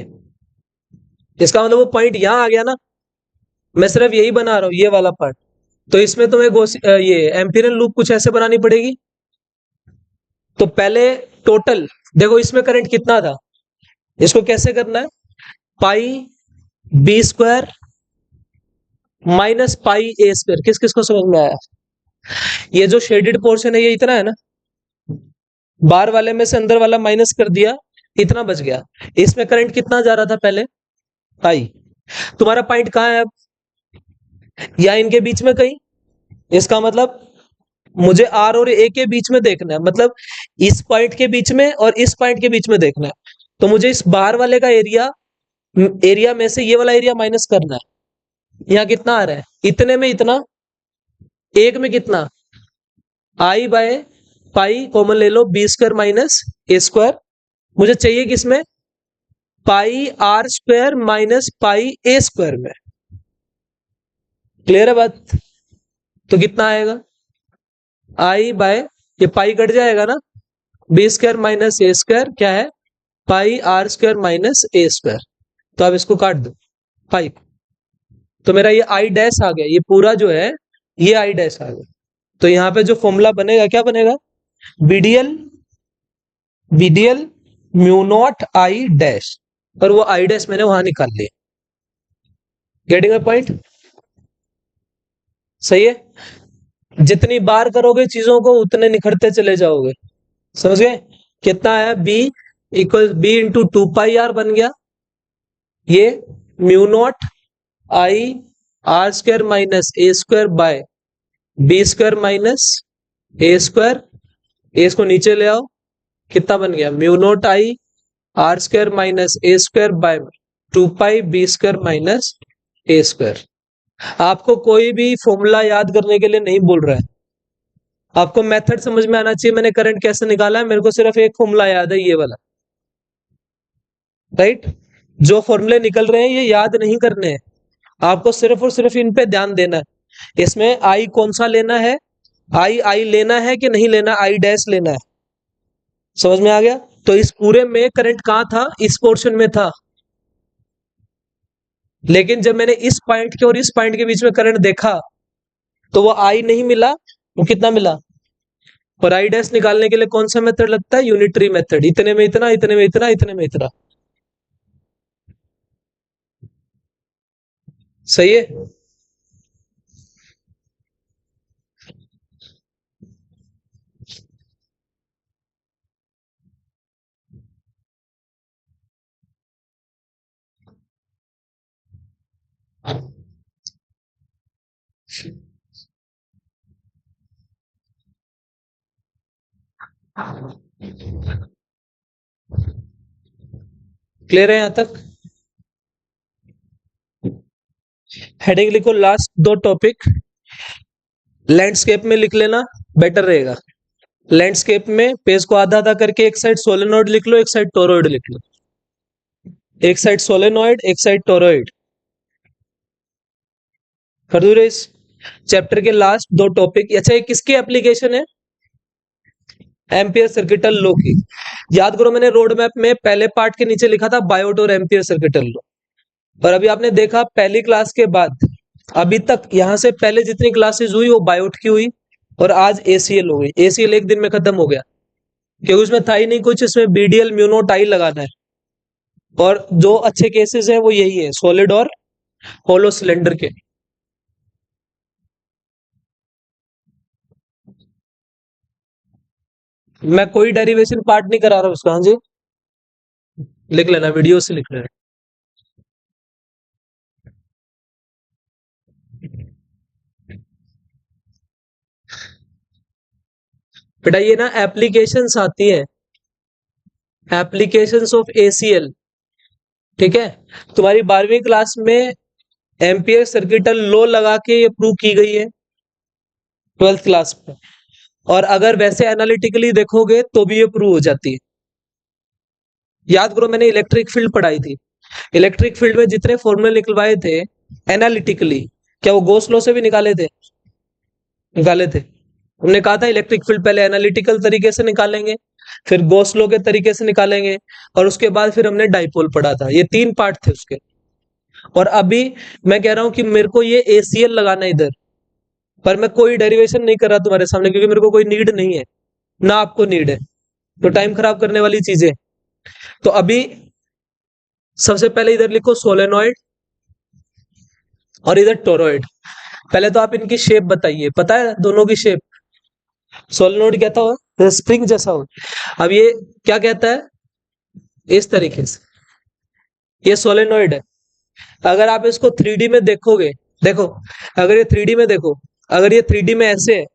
इसका मतलब वो पॉइंट यहां आ गया ना। मैं सिर्फ यही बना रहा हूं, ये वाला पार्ट। तो इसमें तुम्हें ये एम्पिरियल लूप कुछ ऐसे बनानी पड़ेगी। तो पहले टोटल देखो इसमें करंट कितना था, इसको कैसे करना है? पाई b square minus pi a square. किस किस को समझ में आया? ये जो शेडेड पोर्शन है ये इतना है ना, बाहर वाले में से अंदर वाला माइनस कर दिया, इतना बच गया। इसमें करंट कितना जा रहा था पहले? पाई। तुम्हारा पॉइंट कहां है अब? या इनके बीच में कहीं। इसका मतलब मुझे आर और ए के बीच में देखना है, मतलब इस पॉइंट के बीच में और इस पॉइंट के बीच में देखना है। तो मुझे इस बाहर वाले का एरिया, एरिया में से ये वाला एरिया माइनस करना है। यहाँ कितना आ रहा है? इतने में इतना, एक में कितना? आई बाय पाई कॉमन ले लो, b square minus a square. मुझे चाहिए किसमें? Pi r square minus pi a square में। क्लियर है बात? तो कितना आएगा? आई बाय, ये पाई कट जाएगा ना, b square minus a square क्या है? Pi r square minus a square. तो आप इसको काट दो पाई, तो मेरा ये आई डैश आ गया, ये पूरा जो है ये आई डैश आ गया। तो यहाँ पे जो फॉर्मूला बनेगा क्या बनेगा? BDL, BDL mu naught I dash, और वो आई डैश मैंने वहां निकाल लिया। Getting my point? सही है। जितनी बार करोगे चीजों को उतने निखरते चले जाओगे। समझ गए? कितना है? B equal B into 2 pi r बन गया, ये mu naught I r square minus a square by b square minus a square. ए इसको नीचे ले आओ, कितना बन गया? Mu naught I r square minus a square by 2 pi b square minus a square. आपको कोई भी फॉर्मूला याद करने के लिए नहीं बोल रहा है, आपको मेथड समझ में आना चाहिए। मैंने करंट कैसे निकाला है, मेरे को सिर्फ एक फॉर्मूला याद है, ये वाला। राइट? जो फॉर्मूले निकल रहे हैं ये याद नहीं करने हैं, आपको सिर्फ और सिर्फ इन पे ध्यान देना है। इसमें आई कौन सा लेना है, आई लेना है कि नहीं लेना, आई डैश लेना है। समझ में आ गया? तो इस पूरे में करंट कहां था, इस पोर्शन में था, लेकिन जब मैंने इस पॉइंट के और इस पॉइंट के बीच में करंट देखा तो वो आई नहीं मिला, वो कितना मिला। और आई डैश निकालने के लिए कौन सा मेथड लगता है, यूनिटरी मेथड, इतने में इतना, इतने में इतना, इतने में इतना। सही है। क्लियर है यहां तक? हेडिंग लिखो लास्ट दो टॉपिक, लैंडस्केप में लिख लेना, बेटर रहेगा। लैंडस्केप में पेज को आधा आधा करके एक साइड सोलेनोइड लिख लो, एक साइड टोरॉइड लिख लो, एक साइड सोलेनोइड, एक साइड टोरॉइड। कर दू इस चैप्टर के लास्ट दो टॉपिक। अच्छा, ये किसकी एप्लीकेशन है, एम्पियर सर्किटल लॉ की। याद करो मैंने रोड मैप में पहले पार्ट के नीचे लिखा था बायोट और एम्पियर सर्किटल लॉ, और अभी आपने देखा पहली क्लास के बाद अभी तक यहां से पहले जितनी क्लासेस हुई वो बायोट की हुई, और आज एसीएल हो गई। एसीएल एक दिन में खत्म हो गया क्योंकि उसमें था ही नहीं कुछ, इसमें बीडीएल म्यूनोट आई लगाना है। और जो अच्छे केसेस है वो यही है, सॉलिड और होलो सिलेंडर के। मैं कोई डेरिवेशन पार्ट नहीं करा रहा उसका। हाँ जी, लिख लेना, वीडियो से लिख लेना। बेटा ये ना एप्लीकेशंस आती है, एप्लीकेशंस ऑफ एसीएल, ठीक है। तुम्हारी 12वीं क्लास में एम्पियर सर्किटल लॉ लगा के ये प्रूव की गई है 12th क्लास में, और अगर वैसे एनालिटिकली देखोगे तो भी ये प्रूव हो जाती है। याद करो मैंने इलेक्ट्रिक फील्ड पढ़ाई थी, इलेक्ट्रिक फील्ड में जितने फॉर्मूले निकलवाए थे एनालिटिकली, क्या वो गॉस लॉ से भी निकाले थे? निकाले थे। हमने कहा था इलेक्ट्रिक फील्ड पहले एनालिटिकल तरीके से निकालेंगे, फिर गॉस लॉ के तरीके से निकालेंगे, और उसके बाद फिर हमने डाइपोल पढ़ा था। ये 3 पार्ट थे उसके। और अभी मैं कह रहा हूं कि मेरे को ये एसीएल लगाना है इधर, पर मैं कोई डेरिवेशन नहीं कर रहा तुम्हारे सामने क्योंकि मेरे को कोई नीड नहीं है, ना आपको नीड है, तो टाइम खराब करने वाली चीजें। तो अभी सबसे पहले इधर लिखो सोलेनॉइड और इधर टोरॉइड। पहले तो आप इनकी शेप बताइए, पता है दोनों की शेप? सोलेनॉइड कहता हो स्प्रिंग जैसा हो, अब ये क्या कहता है, इस तरीके से, ये सोलेनॉइड है। अगर आप इसको 3D में देखोगे, देखो, अगर ये 3D में देखो, अगर ये 3D में ऐसे है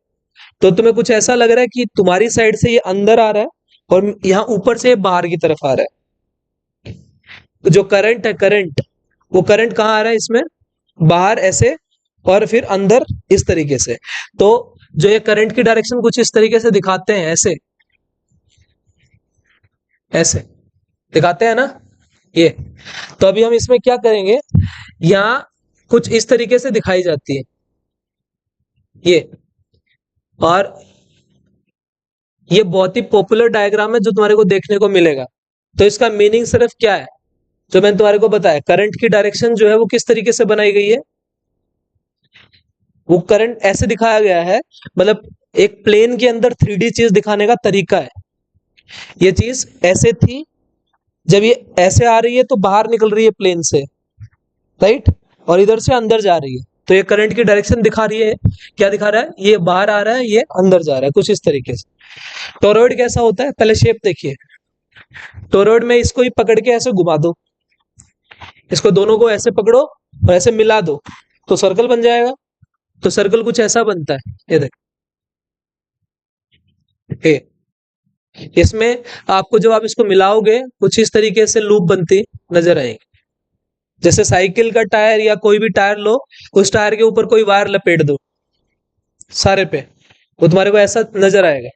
तो तुम्हें कुछ ऐसा लग रहा है कि तुम्हारी साइड से ये अंदर आ रहा है और यहाँ ऊपर से बाहर की तरफ आ रहा है। जो करंट है, करंट, वो करंट कहाँ आ रहा है इसमें, बाहर ऐसे, और फिर अंदर इस तरीके से। तो जो ये करंट की डायरेक्शन कुछ इस तरीके से दिखाते हैं, ऐसे ऐसे दिखाते हैं ना ये। तो अभी हम इसमें क्या करेंगे, यहाँ कुछ इस तरीके से दिखाई जाती है ये, और ये बहुत ही पॉपुलर डायग्राम है जो तुम्हारे को देखने को मिलेगा। तो इसका मीनिंग सिर्फ क्या है, जो मैंने तुम्हारे को बताया, करंट की डायरेक्शन जो है वो किस तरीके से बनाई गई है, वो करंट ऐसे दिखाया गया है, मतलब एक प्लेन के अंदर 3D चीज दिखाने का तरीका है। ये चीज ऐसे थी, जब ये ऐसे आ रही है तो बाहर निकल रही है प्लेन से, राइट, और इधर से अंदर जा रही है, तो ये करंट की डायरेक्शन दिखा रही है। क्या दिखा रहा है, ये बाहर आ रहा है, ये अंदर जा रहा है, कुछ इस तरीके से। टोरॉइड कैसा होता है, पहले शेप देखिए। टोरॉइड में इसको ही पकड़ के ऐसे घुमा दो, इसको दोनों को ऐसे पकड़ो और ऐसे मिला दो तो सर्कल बन जाएगा। तो सर्कल कुछ ऐसा बनता है, ये देख, ये इसमें आपको जब आप इसको मिलाओगे कुछ इस तरीके से लूप बनती नजर आएगी। जैसे साइकिल का टायर या कोई भी टायर लो, उस टायर के ऊपर कोई वायर लपेट दो सारे पे, वो तुम्हारे को ऐसा नजर आएगा।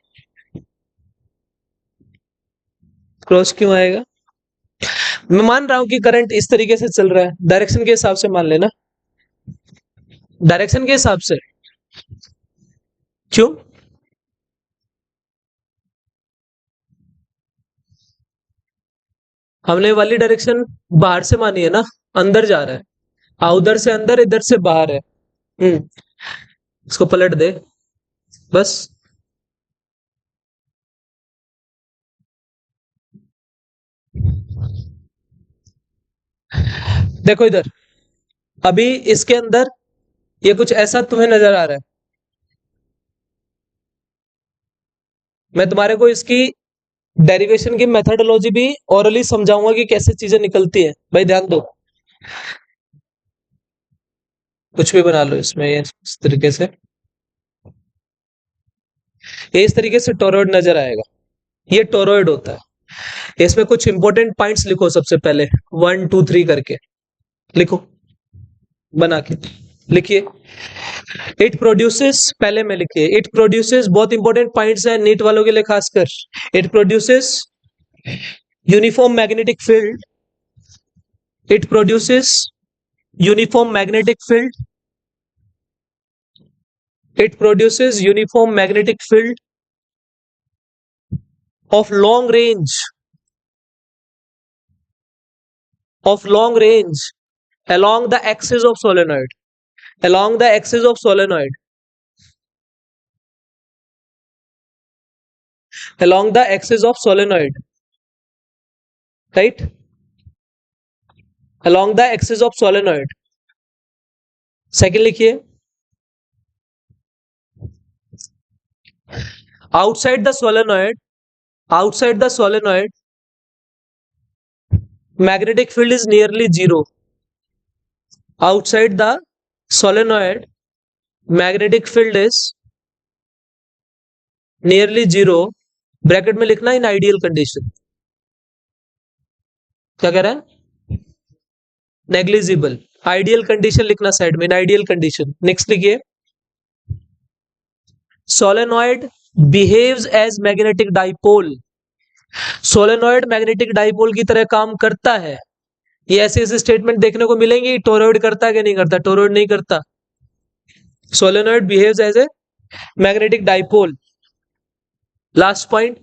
क्रॉस क्यों आएगा, मैं मान रहा हूं कि करंट इस तरीके से चल रहा है, डायरेक्शन के हिसाब से मान लेना। डायरेक्शन के हिसाब से। क्यों? हमने वाली डायरेक्शन बाहर से मानी है ना, अंदर जा रहा है। उधर से अंदर, इधर से बाहर है। इसको पलट दे बस। देखो इधर, अभी इसके अंदर ये कुछ ऐसा तुम्हें नजर आ रहा है। मैं तुम्हारे को इसकी डेरिवेशन की मेथडोलॉजी भी ओरली समझाऊंगा कि कैसे चीजें निकलती है। भाई ध्यान दो, कुछ भी बना लो इसमें, ये इस तरीके से, ये इस तरीके से टोरॉइड नजर आएगा। ये टोरॉइड होता है। इसमें कुछ इंपॉर्टेंट पॉइंट्स लिखो सबसे पहले, 1 2 3 करके लिखो, बना के लिखिए। इट प्रोड्यूसेस, पहले में लिखिए, इट प्रोड्यूसेस, बहुत इंपॉर्टेंट पॉइंट्स है नीट वालों के लिए खासकर। It produces uniform magnetic field, it produces uniform magnetic field, it produces uniform magnetic field of long range, of long range along the axis of solenoid, along the axis of solenoid, along the axis of solenoid, right? Along the axis of solenoid. Second लिखिए, outside the solenoid, outside the solenoid magnetic field is nearly zero. Outside the solenoid magnetic field is nearly zero. Bracket में लिखना in ideal condition. क्या कह रहा है? Negligible. Ideal condition लिखना side में, in ideal condition. Next लिखिए, solenoid behaves as magnetic dipole, solenoid magnetic dipole की तरह काम करता है। ये ऐसे ऐसे स्टेटमेंट देखने को मिलेंगे। टोरॉइड करता है कि नहीं करता? टोरॉइड नहीं करता। Solenoid behaves as a magnetic dipole. Last point,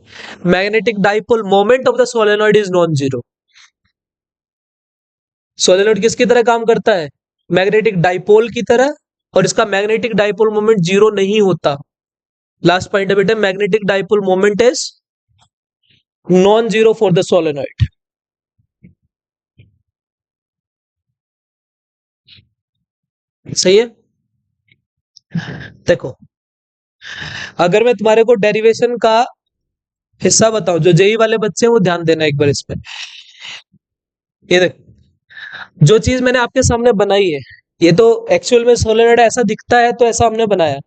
magnetic dipole moment of the solenoid is non zero. Solenoid किसकी तरह काम करता है? मैग्नेटिक डाइपोल की तरह, और इसका मैग्नेटिक डाइपोल मोमेंट जीरो नहीं होता। लास्ट पॉइंट है बेटा, magnetic dipole moment is non zero for the solenoid. सही है? देखो, अगर मैं तुम्हारे को डेरिवेशन का हिस्सा बताऊं, जो जेई वाले बच्चे हैं वो ध्यान देना एक बार इसमें। ये देख, जो चीज मैंने आपके सामने बनाई है, ये तो एक्चुअल में सोलेनॉइड ऐसा दिखता है, तो ऐसा हमने बनाया।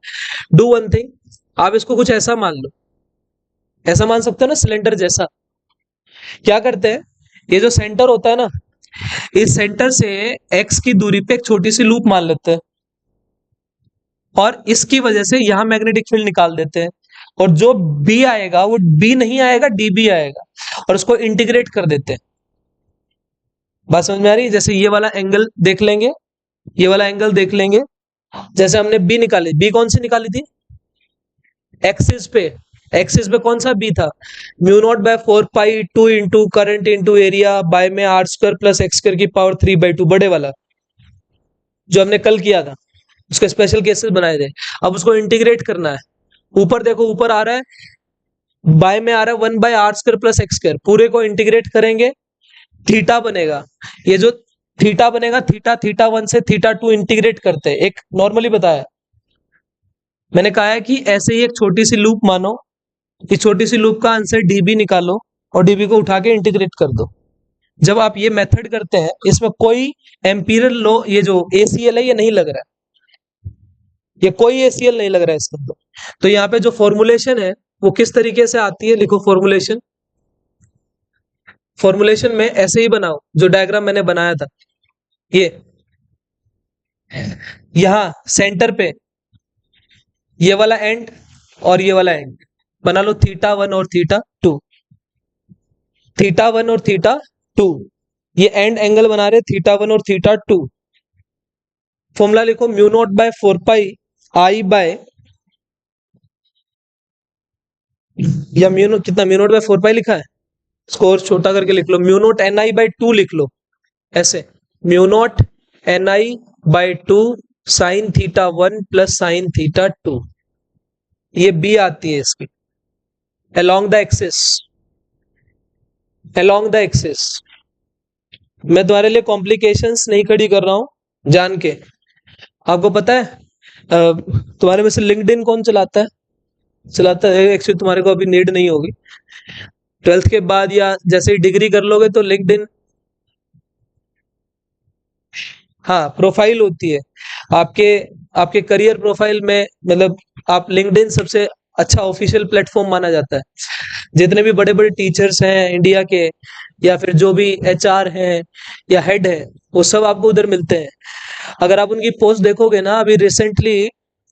डू वन थिंग, आप इसको कुछ ऐसा मान लो, ऐसा मान सकते हो ना, सिलेंडर जैसा। क्या करते हैं, ये जो सेंटर होता है ना, इस सेंटर से एक्स की दूरी पे एक छोटी सी लूप मान लेते हैं, और इसकी वजह से यहां मैग्नेटिक फील्ड निकाल देते हैं, और जो बी आएगा वो बी नहीं आएगा, डीबी आएगा, और उसको इंटीग्रेट कर देते हैं। बात समझ में आ रही है? जैसे ये वाला एंगल देख लेंगे, ये वाला एंगल देख लेंगे, जैसे हमने बी निकाली, बी कौन सी निकाली थी? एक्सिस पे, एक्सिस पे कौन सा बी था? Mu naught by 4 pi 2 into current into area by में r square plus x square की पावर 3/2, बड़े वाला जो हमने कल किया था, उसके स्पेशल केसेस बनाए थे। अब उसको इंटीग्रेट करना है। ऊपर देखो, ऊपर आ रहा है, बाय में आ रहा है 1/r² प्लस एक्स स्क्वायर, पूरे को इंटीग्रेट करेंगे, थीटा बनेगा। ये जो थीटा बनेगा, थीटा थीटा 1 से थीटा 2 इंटीग्रेट करते हैं, एक नॉर्मली बताया। मैंने कहा है कि ऐसे ही एक छोटी सी लूप मानो, इस छोटी सी लूप का आंसर डीबी निकालो, और डीबी को उठा के इंटीग्रेट कर दो। जब आप ये मेथड करते हैं, इसमें कोई एम्पिरिकल लॉ, ये जो एसीएल है, ये नहीं लग रहा है, ये कोई एसीएल नहीं लग रहा है इसके अंदर। तो यहाँ पे जो फॉर्मुलेशन है वो किस तरीके से आती है, लिखो फॉर्मुलेशन। फॉर्मुलेशन में ऐसे ही बनाओ, जो डायग्राम मैंने बनाया था, ये यहां सेंटर पे ये वाला एंड और ये वाला एंड बना लो, थीटा 1 और थीटा 2, थीटा 1 और थीटा 2, ये एंड एंगल बना रहे थीटा 1 और थीटा 2। फॉर्मूला लिखो, mu naught by 4 pi I by, या म्यू नोट कितना, म्यू नॉट बाय 4 पाई लिखा है, स्कोर छोटा करके लिख लो, mu naught n I by 2 लिख लो ऐसे, mu naught n I by 2 sine theta 1 plus sine theta 2, ये बी आती है इसकी, along the axis, along the axis. मैं तुम्हारे लिए कॉम्प्लिकेशंस नहीं खड़ी कर रहा हूं जान के। आपको पता है तुम्हारे में से लिंक्डइन कौन चलाता है? चलाता है, एक्चुअली तुम्हारे को अभी नीड नहीं होगी, 12th के बाद या जैसे ही डिग्री कर लोगे तो लिंक्डइन, हाँ प्रोफाइल होती है आपके, आपके करियर प्रोफाइल में, मतलब आप लिंक्डइन सबसे अच्छा ऑफिशियल प्लेटफॉर्म माना जाता है। जितने भी बड़े बड़े टीचर्स हैं इंडिया के, या फिर जो भी एचआर हैं या हेड है, वो सब आपको उधर मिलते हैं। अगर आप उनकी पोस्ट देखोगे ना, अभी रिसेंटली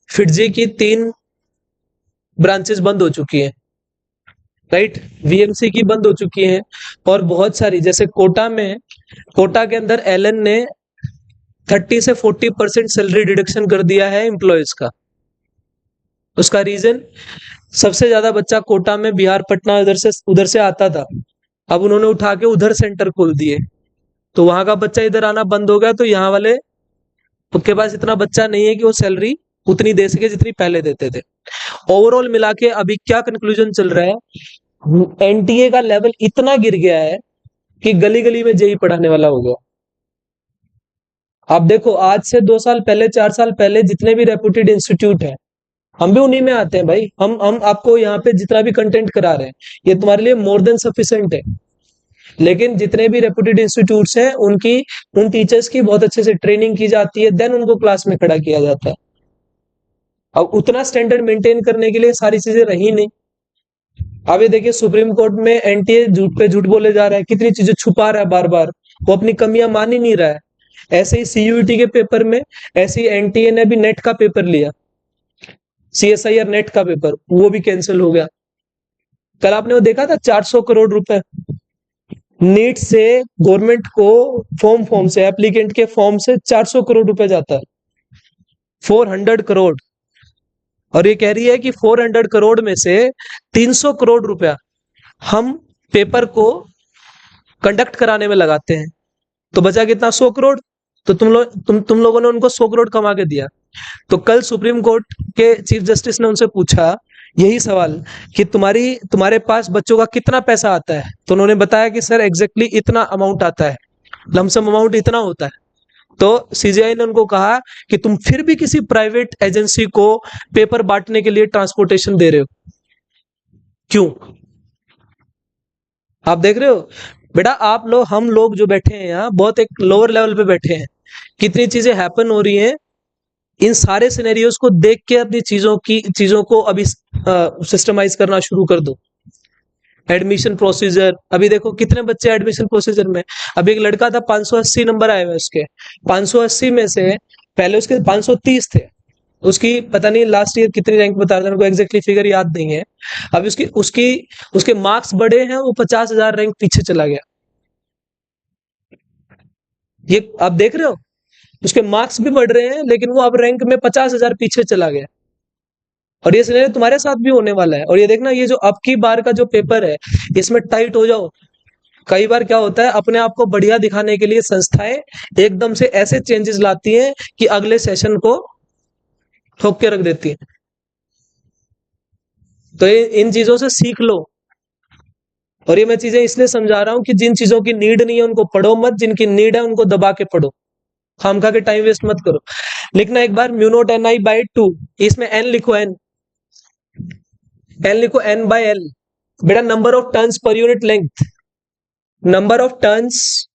फिटजी की 3 ब्रांचेस बंद हो चुकी हैं, राइट, वीएमसी की बंद हो चुकी हैं, और बहुत सारी, जैसे कोटा में, कोटा के अंदर एलन ने 30 से 40% सैलरी डिडक्शन कर दिया है एम्प्लॉयज का। उसका रीजन, सबसे ज्यादा बच्चा कोटा में बिहार पटना उधर से आता था, अब उन्होंने उठा के उधर सेंटर खोल दिए, तो वहां का बच्चा इधर आना बंद हो गया, तो यहाँ वाले उनके पास इतना बच्चा नहीं है कि वो सैलरी उतनी दे सके जितनी पहले देते थे। ओवरऑल मिला के अभी क्या कंक्लूजन चल रहा है, एनटीए का लेवल इतना गिर गया है कि गली गली में जेई पढ़ाने वाला हो गया। आप देखो, आज से 2 साल पहले, 4 साल पहले जितने भी रेपुटेड इंस्टीट्यूट है, हम भी उन्हीं में आते हैं भाई। हम आपको यहाँ पे जितना भी कंटेंट करा रहे हैं, ये तुम्हारे लिए मोर देन सफिशिएंट है। लेकिन जितने भी रेपुटेड इंस्टीट्यूट्स हैं, उनकी, उन टीचर्स की बहुत अच्छे से ट्रेनिंग की जाती है, देन उनको क्लास में खड़ा किया जाता है। अब उतना स्टैंडर्ड मेंटेन करने के लिए सारी चीजें रही नहीं। अब ये देखिए, सुप्रीम कोर्ट में एनटीए झूठ पे झूठ बोले जा रहा है, कितनी चीजें छुपा रहा है बार बार, वो अपनी कमियां मान ही नहीं रहा है। ऐसे ही सीयूईटी के पेपर में, ऐसे ही एनटीए ने भी नेट का पेपर लिया, सीएसआईआर नेट का पेपर, वो भी कैंसिल हो गया। कल आपने वो देखा था, 400 करोड़ रुपए नीट से गवर्नमेंट को, फॉर्म से, एप्लीकेंट के फॉर्म से 400 करोड़ रुपए जाता है, 400 करोड़। और ये कह रही है कि 400 करोड़ में से 300 करोड़ रुपया हम पेपर को कंडक्ट कराने में लगाते हैं, तो बचा कितना, 100 करोड़। तो तुम लोगों ने उनको 100 करोड़ कमा के दिया। तो कल सुप्रीम कोर्ट के चीफ जस्टिस ने उनसे पूछा यही सवाल कि तुम्हारे पास बच्चों का कितना पैसा आता है, तो उन्होंने बताया कि सर एग्जैक्टली इतना अमाउंट आता है, लमसम अमाउंट इतना होता है। तो सीजीआई ने उनको कहा कि तुम फिर भी किसी प्राइवेट एजेंसी को पेपर बांटने के लिए ट्रांसपोर्टेशन दे रहे हो, क्यों? आप देख रहे हो बेटा, आप लोग, हम लोग जो बैठे हैं यहाँ, बहुत एक लोअर लेवल पे बैठे हैं, कितनी चीजें हैपन हो रही हैं, इन सारे सिनेरियोस को देख के अपनी चीजों को अभी सिस्टमाइज करना शुरू कर दो। एडमिशन प्रोसीजर, अभी देखो कितने बच्चे एडमिशन प्रोसीजर में, अभी एक लड़का था 580 नंबर आए हुए उसके, 580 में से पहले उसके 530 थे, उसकी पता नहीं लास्ट ईयर कितनी रैंक बता रहे थे, मेरे को एग्जैक्टली फिगर याद नहीं है। अभी उसकी उसकी उसके मार्क्स बढ़े हैं, वो 50,000 रैंक पीछे चला गया। ये आप देख रहे हो, उसके मार्क्स भी बढ़ रहे हैं, लेकिन वो अब रैंक में 50,000 पीछे चला गया। और ये सिनेरियो तुम्हारे साथ भी होने वाला है। और ये देखना, ये जो अब की बार का जो पेपर है, इसमें टाइट हो जाओ। कई बार क्या होता है, अपने आप को बढ़िया दिखाने के लिए संस्थाएं एकदम से ऐसे चेंजेस लाती हैं कि अगले सेशन को ठोक के रख देती है। तो इन चीजों से सीख लो। और ये मैं चीजें इसलिए समझा रहा हूं कि जिन चीजों की नीड नहीं है उनको पढ़ो मत, जिनकी नीड है उनको दबा के पढ़ो, खामखा के टाइम वेस्ट मत करो। लिखना एक बार, mu naught n I by 2, इसमें एन लिखो, एन लिखो, एन बाय एल। बेटा number of turns per unit length, number of turns,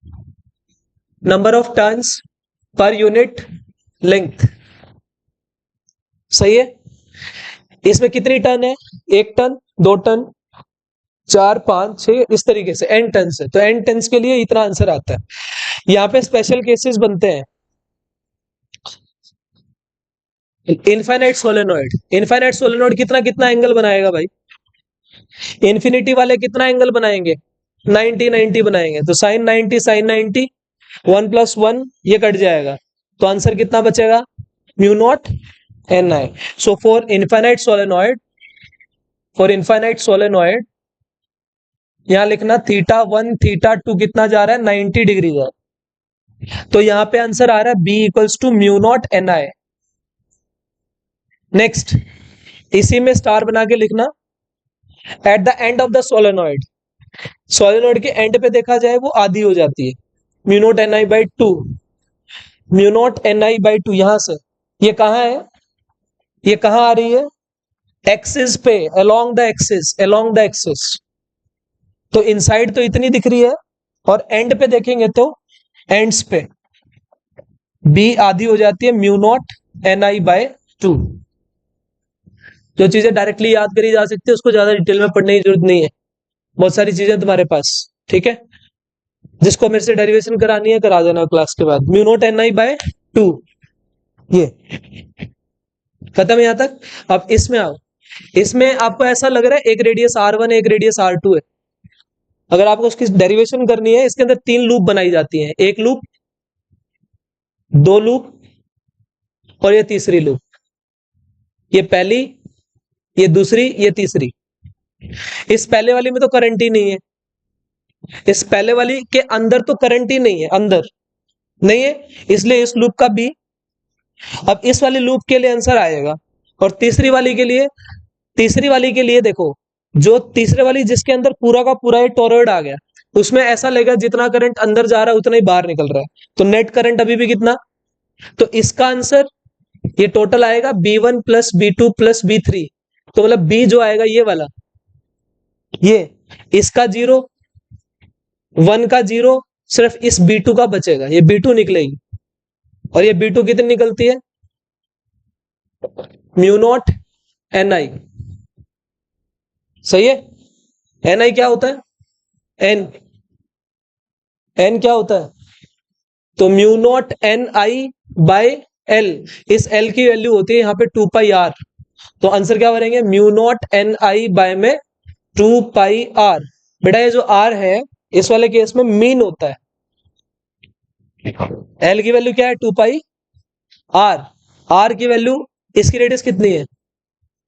number of turns per unit length, सही है। इसमें कितनी टर्न है, 1 टन, 2 टन, 4, 5, 6, इस तरीके से एन टन है, तो एन टन्स के लिए इतना आंसर आता है। यहाँ पे स्पेशल केसेस बनते हैं। इनफाइनाइट सोलेनोइड, इनफाइनाइट सोलेनोइड कितना कितना एंगल बनाएगा भाई, इन्फिनिटी वाले कितना एंगल बनाएंगे, 90 90 बनाएंगे, तो साइन 90 साइन 90, 1 + 1 ये कट जाएगा, तो आंसर कितना बचेगा, mu naught n I. So for infinite solenoid यहां लिखना θ1 θ2 कितना जा रहा है, 90 डिग्री जा रहा है। तो यहां पे आंसर आ रहा है B equals to mu naught n I. Next, इसी में स्टार बना के लिखना, at the end of the solenoid के एंड पे देखा जाए वो आधी हो जाती है, mu naught n I by two. Mu naught n I by two यहां से ये कहां है, ये कहां आ रही है, एक्सिस पे, अलोंग द एक्सिस। तो इनसाइड तो इतनी दिख रही है, और एंड पे देखेंगे तो एंड्स पे बी आधी हो जाती है, mu naught n I by two. जो चीजें डायरेक्टली याद करी जा सकती है उसको ज्यादा डिटेल में पढ़ने की जरूरत नहीं है, बहुत सारी चीजें तुम्हारे पास, ठीक है। जिसको मेरे से डेरिवेशन करानी है करा देना क्लास के बाद। Mu naught n I by two, ये खत्म यहां तक। अब इसमें आओ, इसमें आपको ऐसा लग रहा है एक रेडियस R1 है, एक रेडियस R2 है। अगर आपको उसकी डेरिवेशन करनी है, इसके अंदर 3 लूप बनाई जाती हैं, एक लूप, 2 लूप और ये तीसरी लूप। ये पहली, ये दूसरी, ये तीसरी। इस पहले वाली में तो करंट ही नहीं है, इस पहले वाली के अंदर तो करंट ही नहीं है, अंदर नहीं है, इसलिए इस लूप का बी। अब इस वाली लूप के लिए आंसर आएगा, और तीसरी वाली के लिए देखो, जो तीसरे वाली जिसके अंदर पूरा का पूरा टोरॉइड आ गया, उसमें ऐसा लगेगा जितना करंट अंदर जा रहा है उतना ही बाहर निकल रहा है, तो नेट करंट अभी भी कितना। तो इसका आंसर ये टोटल आएगा B1 plus B2 plus B3। तो मतलब बी जो आएगा ये वाला, ये इसका 0, 1 का 0, सिर्फ इस B2 का बचेगा, ये B2 निकलेगी। और ये B2 कितनी निकलती है, म्यू नॉट एन आई। सही है। एन आई क्या होता है, एन क्या होता है, तो mu naught n I by L. इस एल की वैल्यू होती है यहाँ पे 2 पाई आर। तो आंसर क्या बनेंगे, mu naught n I by में 2 पाई आर। बेटा ये जो आर है इस वाले केस में मीन होता है, एल की वैल्यू क्या है 2 पाई आर। आर की वैल्यू, इसकी रेडियस कितनी है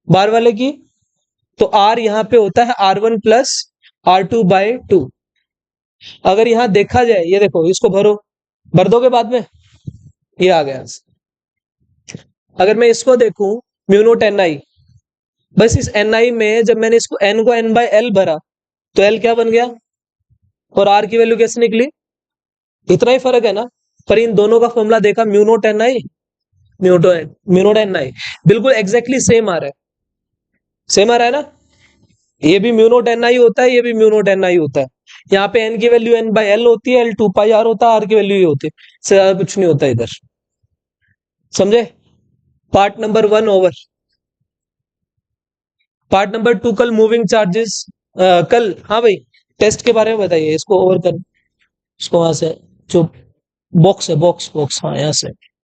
बार वाले की, तो आर यहां पे होता है R1 प्लस R2 बाय 2। अगर यहां देखा जाए, ये देखो, इसको भर दोगे बाद में, ये आ गया। अगर मैं इसको देखूं म्यू नॉट एन आई, बस इस एन आई में जब मैंने इसको एन को एन बाय एल भरा तो एल क्या बन गया, और आर की वैल्यू कैसे निकली, इतना ही फर्क है ना। पर इन दोनों का फॉर्मूला देखा, mu naught n I, mu naught n I, बिल्कुल एग्जैक्टली सेम आ रहा है, सेम आ रहा है ना। ये भी म्यू नॉट एन आई होता है, ये भी म्यू नॉट एन आई होता है। यहाँ पे एन की वैल्यू एन बाय एल होती है, एल 2 पाई आर होता है, आर की वैल्यू ये होती है, इससे ज्यादा कुछ नहीं होता इधर। समझे। Part number 1 over. Part number 2 कल मूविंग चार्जेस, कल, हाँ भाई टेस्ट के बारे में बताइए, इसको ओवर कर, इसको वहां से जो बॉक्स है, बॉक्स हाँ यहाँ से